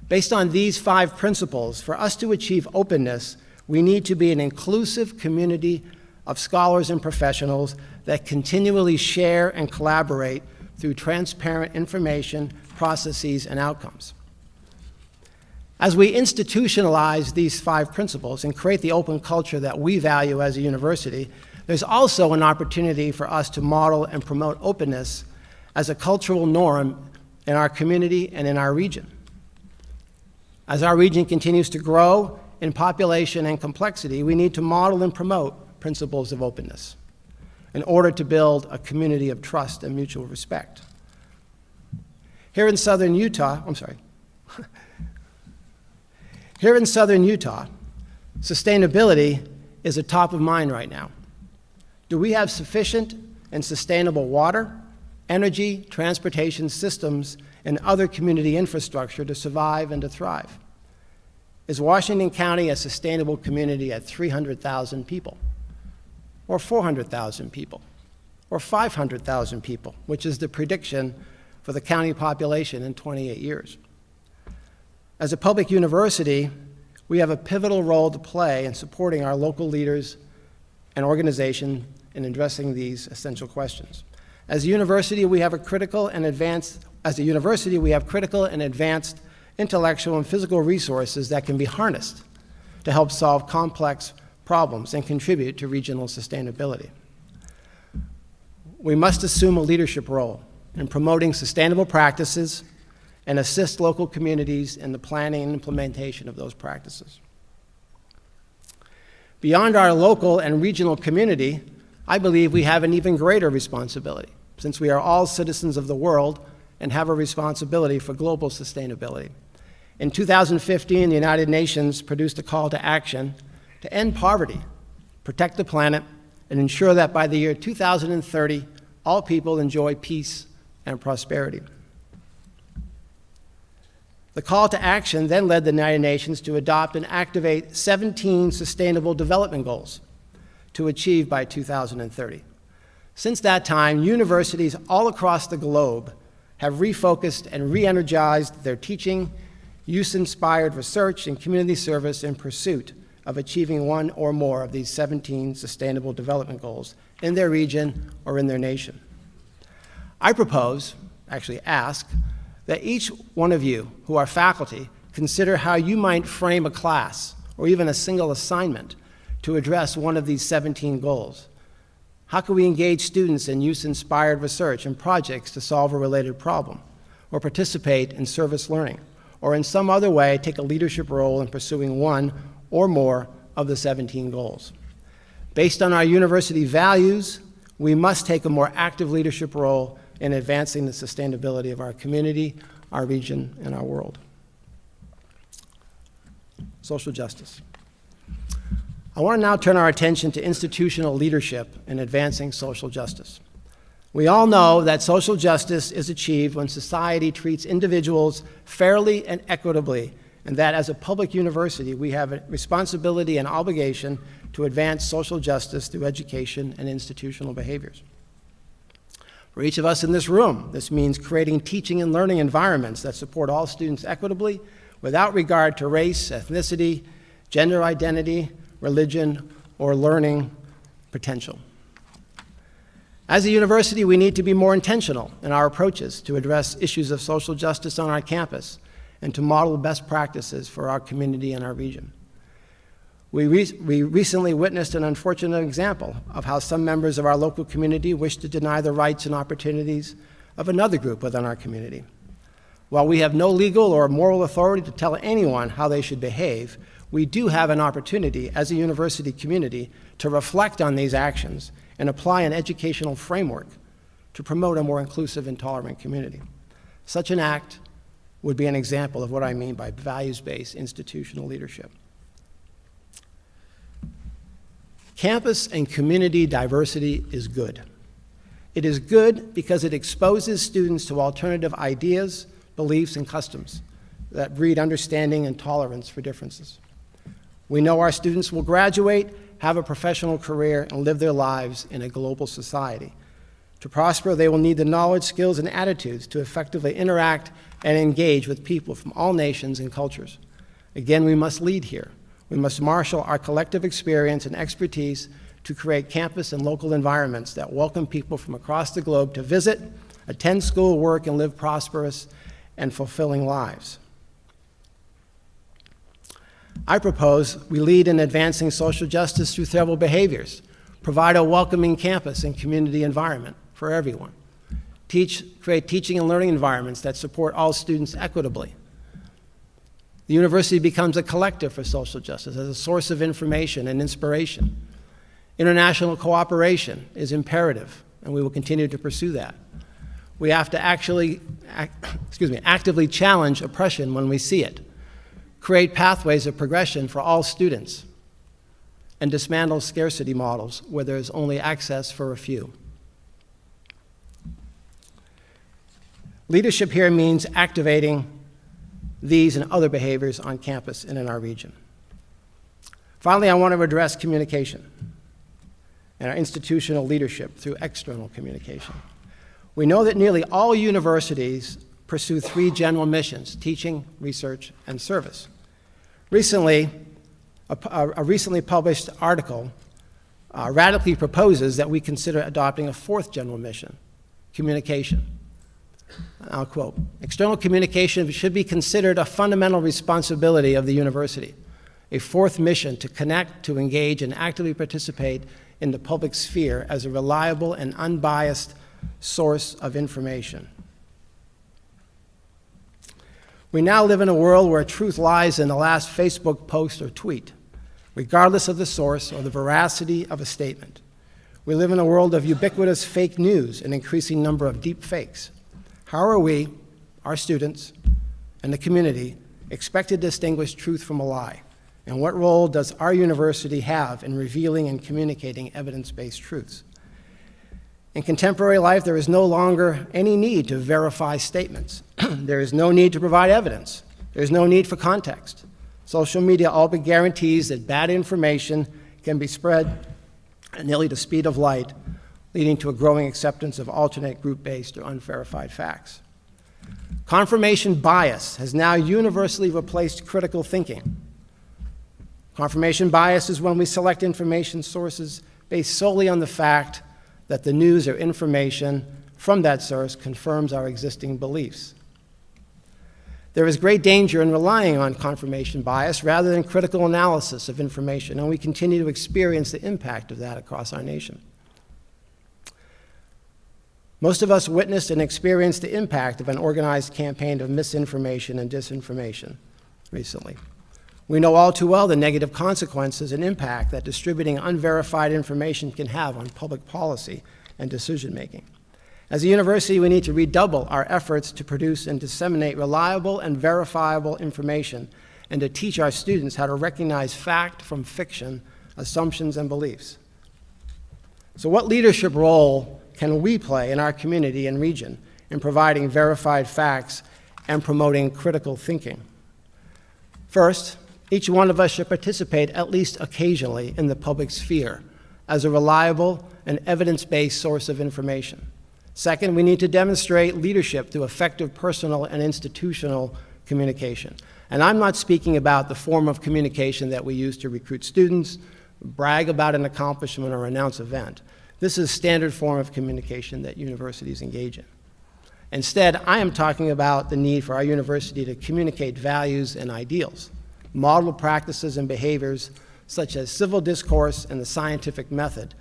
Based on these 5 principles, for us to achieve openness, we need to be an inclusive community of scholars and professionals that continually share and collaborate through transparent information, processes, and outcomes. As we institutionalize these 5 principles and create the open culture that we value as a university, there's also an opportunity for us to model and promote openness as a cultural norm in our community and in our region. As our region continues to grow in population and complexity, we need to model and promote principles of openness in order to build a community of trust and mutual respect. Here in southern Utah, Here in southern Utah, sustainability is a top of mind right now. Do we have sufficient and sustainable water, energy, transportation systems, and other community infrastructure to survive and to thrive? Is Washington County a sustainable community at 300,000 people, or 400,000 people, or 500,000 people, which is the prediction for the county population in 28 years? As a public university, we have a pivotal role to play in supporting our local leaders and organization in addressing these essential questions. As a university, we have critical and advanced intellectual and physical resources that can be harnessed to help solve complex problems and contribute to regional sustainability. We must assume a leadership role in promoting sustainable practices and assist local communities in the planning and implementation of those practices. Beyond our local and regional community, I believe we have an even greater responsibility, since we are all citizens of the world and have a responsibility for global sustainability. In 2015, the United Nations produced a call to action to end poverty, protect the planet, and ensure that by the year 2030, all people enjoy peace and prosperity. The call to action then led the United Nations to adopt and activate 17 Sustainable Development Goals to achieve by 2030. Since that time, universities all across the globe have refocused and re-energized their teaching, use-inspired research, and community service in pursuit of achieving one or more of these 17 Sustainable Development Goals in their region or in their nation. I propose, actually ask, that each one of you who are faculty consider how you might frame a class or even a single assignment to address one of these 17 goals. How can we engage students in use-inspired research and projects to solve a related problem? or participate in service learning, or in some other way take a leadership role in pursuing one or more of the 17 goals. Based on our university values, we must take a more active leadership role in advancing the sustainability of our community, our region, and our world. Social justice. I want to now turn our attention to institutional leadership in advancing social justice. We all know that social justice is achieved when society treats individuals fairly and equitably, and that as a public university, we have a responsibility and obligation to advance social justice through education and institutional behaviors. For each of us in this room, this means creating teaching and learning environments that support all students equitably without regard to race, ethnicity, gender identity, religion, or learning potential. As a university, we need to be more intentional in our approaches to address issues of social justice on our campus and to model best practices for our community and our region. We recently witnessed an unfortunate example of how some members of our local community wish to deny the rights and opportunities of another group within our community. While we have no legal or moral authority to tell anyone how they should behave, we do have an opportunity as a university community to reflect on these actions and apply an educational framework to promote a more inclusive and tolerant community. Such an act would be an example of what I mean by values-based institutional leadership. Campus and community diversity is good. It is good because it exposes students to alternative ideas, beliefs, and customs that breed understanding and tolerance for differences. We know our students will graduate, have a professional career, and live their lives in a global society. To prosper, they will need the knowledge, skills, and attitudes to effectively interact and engage with people from all nations and cultures. Again, we must lead here. We must marshal our collective experience and expertise to create campus and local environments that welcome people from across the globe to visit, attend school, work, and live prosperous and fulfilling lives. I propose we lead in advancing social justice through several behaviors, provide a welcoming campus and community environment for everyone, create teaching and learning environments that support all students equitably. The university becomes a collective for social justice as a source of information and inspiration. International cooperation is imperative, and we will continue to pursue that. We have to actively challenge oppression when we see it, create pathways of progression for all students, and dismantle scarcity models where there is only access for a few. Leadership here means activating these and other behaviors on campus and in our region. Finally, I want to address communication and our institutional leadership through external communication. We know that nearly all universities pursue three general missions: teaching, research, and service. Recently, a recently published article radically proposes that we consider adopting a fourth general mission: communication. I'll quote, "External communication should be considered a fundamental responsibility of the university, a fourth mission to connect, to engage, and actively participate in the public sphere as a reliable and unbiased source of information." We now live in a world where truth lies in the last Facebook post or tweet, regardless of the source or the veracity of a statement. We live in a world of ubiquitous fake news and increasing number of deep fakes. How are we, our students, and the community expected to distinguish truth from a lie? And what role does our university have in revealing and communicating evidence-based truths? In contemporary life, there is no longer any need to verify statements. There is no need to provide evidence. There is no need for context. Social media all but guarantees that bad information can be spread at nearly the speed of light, leading to a growing acceptance of alternate group-based or unverified facts. Confirmation bias has now universally replaced critical thinking. Confirmation bias is when we select information sources based solely on the fact that the news or information from that source confirms our existing beliefs. There is great danger in relying on confirmation bias rather than critical analysis of information, and we continue to experience the impact of that across our nation. Most of us witnessed and experienced the impact of an organized campaign of misinformation and disinformation recently. We know all too well the negative consequences and impact that distributing unverified information can have on public policy and decision-making. As a university, we need to redouble our efforts to produce and disseminate reliable and verifiable information and to teach our students how to recognize fact from fiction, assumptions, and beliefs. So what leadership role can we play in our community and region in providing verified facts and promoting critical thinking? First, each one of us should participate at least occasionally in the public sphere as a reliable and evidence-based source of information. Second, we need to demonstrate leadership through effective personal and institutional communication. And I'm not speaking about the form of communication that we use to recruit students, brag about an accomplishment, or announce an event. This is standard form of communication that universities engage in. Instead, I am talking about the need for our university to communicate values and ideals, model practices and behaviors such as civil discourse and the scientific method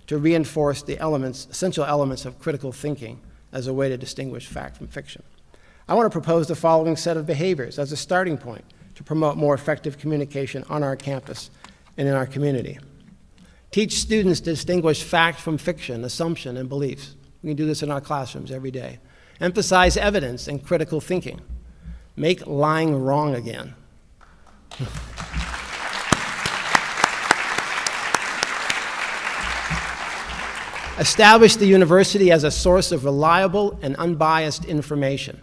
to reinforce the essential elements of critical thinking as a way to distinguish fact from fiction. I want to propose the following set of behaviors as a starting point to promote more effective communication on our campus and in our community. Teach students to distinguish fact from fiction, assumption, and beliefs. We can do this in our classrooms every day. Emphasize evidence and critical thinking. Make lying wrong again. Establish the university as a source of reliable and unbiased information.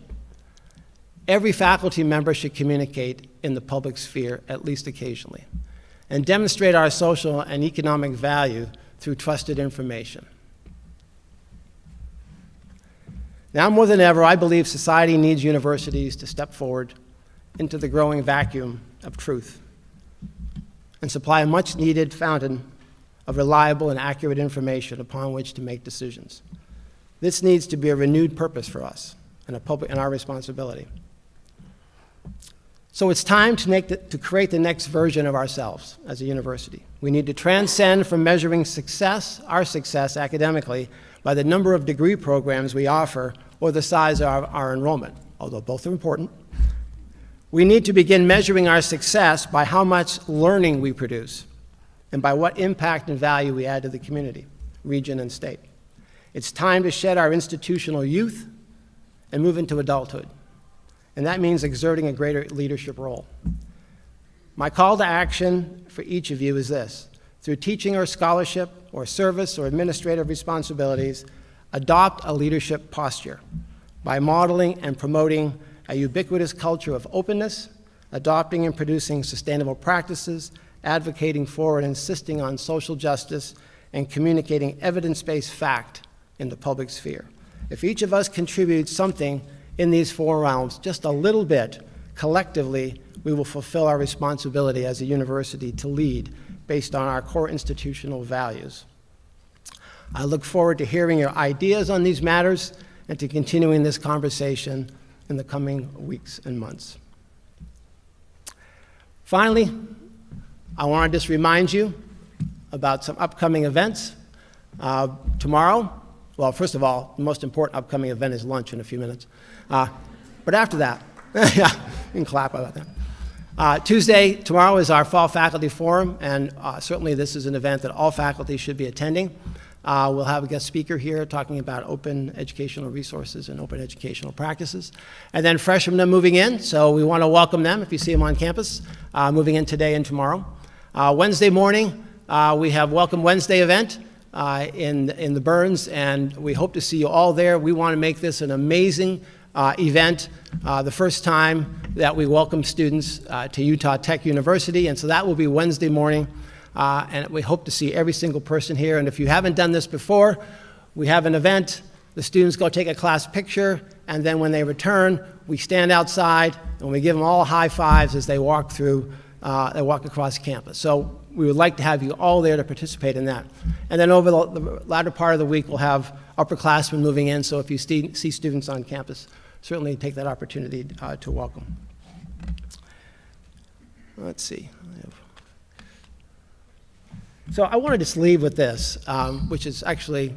Every faculty member should communicate in the public sphere at least occasionally, and demonstrate our social and economic value through trusted information. Now more than ever, I believe society needs universities to step forward into the growing vacuum of truth and supply a much-needed fountain of reliable and accurate information upon which to make decisions. This needs to be a renewed purpose for us and our responsibility. So it's time to create the next version of ourselves as a university. We need to transcend from measuring our success academically by the number of degree programs we offer or the size of our enrollment, although both are important. We need to begin measuring our success by how much learning we produce and by what impact and value we add to the community, region, and state. It's time to shed our institutional youth and move into adulthood. And that means exerting a greater leadership role. My call to action for each of you is this: through teaching or scholarship or service or administrative responsibilities, adopt a leadership posture by modeling and promoting a ubiquitous culture of openness, adopting and producing sustainable practices, advocating for and insisting on social justice, and communicating evidence-based fact in the public sphere. If each of us contributes something in these four realms, just a little bit, collectively, we will fulfill our responsibility as a university to lead based on our core institutional values. I look forward to hearing your ideas on these matters and to continuing this conversation in the coming weeks and months. Finally, I want to just remind you about some upcoming events. Tomorrow, well, first of all, the most important upcoming event is lunch in a few minutes. But after that, yeah, you can clap about that. Tomorrow is our Fall Faculty Forum, and certainly this is an event that all faculty should be attending. We'll have a guest speaker here talking about open educational resources and open educational practices. And then freshmen are moving in, so we want to welcome them if you see them on campus, moving in today and tomorrow. Wednesday morning, we have Welcome Wednesday event in the Burns, and we hope to see you all there. We want to make this an amazing event, the first time that we welcome students to Utah Tech University, and so that will be Wednesday morning. And we hope to see every single person here. And if you haven't done this before, we have an event. The students go take a class picture, and then when they return, we stand outside and we give them all high fives as they walk across campus. So we would like to have you all there to participate in that. And then over the latter part of the week, we'll have upperclassmen moving in. So if you see students on campus, certainly take that opportunity to welcome. Let's see. So I want to just leave with this, which is actually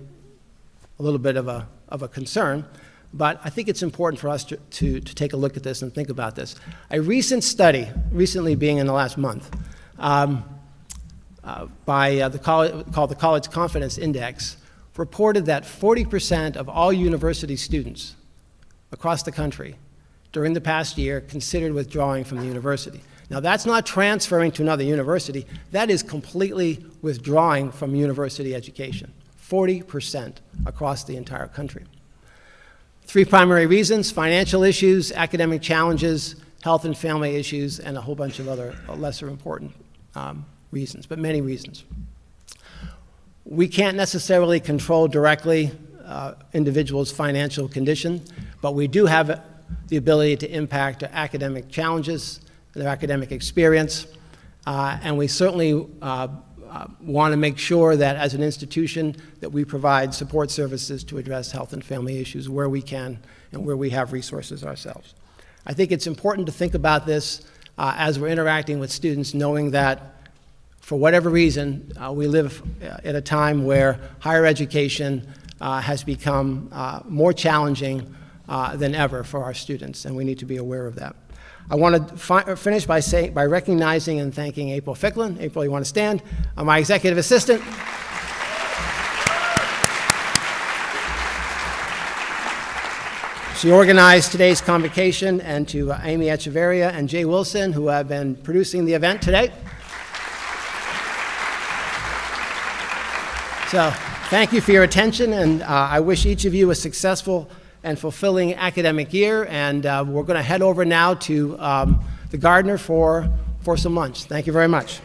a little bit of a of a concern, but I think it's important for us to take a look at this and think about this. A recent study, recently being in the last month, by called the College Confidence Index, reported that 40% of all university students across the country during the past year considered withdrawing from the university. Now, that's not transferring to another university. That is completely withdrawing from university education. 40% across the entire country. 3 primary reasons: financial issues, academic challenges, health and family issues, and a whole bunch of other lesser important reasons, but many reasons. We can't necessarily control directly individuals' financial condition, but we do have the ability to impact their academic challenges, their academic experience, and we certainly want to make sure that as an institution that we provide support services to address health and family issues where we can and where we have resources ourselves. I think it's important to think about this as we're interacting with students, knowing that for whatever reason, we live at a time where higher education has become more challenging than ever for our students, and we need to be aware of that. I want to finish by recognizing and thanking April Ficklin. April, you want to stand? My executive assistant. She organized today's convocation, and to Amy Echeverria and Jay Wilson, who have been producing the event today. So thank you for your attention, and I wish each of you a successful and fulfilling academic year, and we're going to head over now to the Gardner for some lunch. Thank you very much.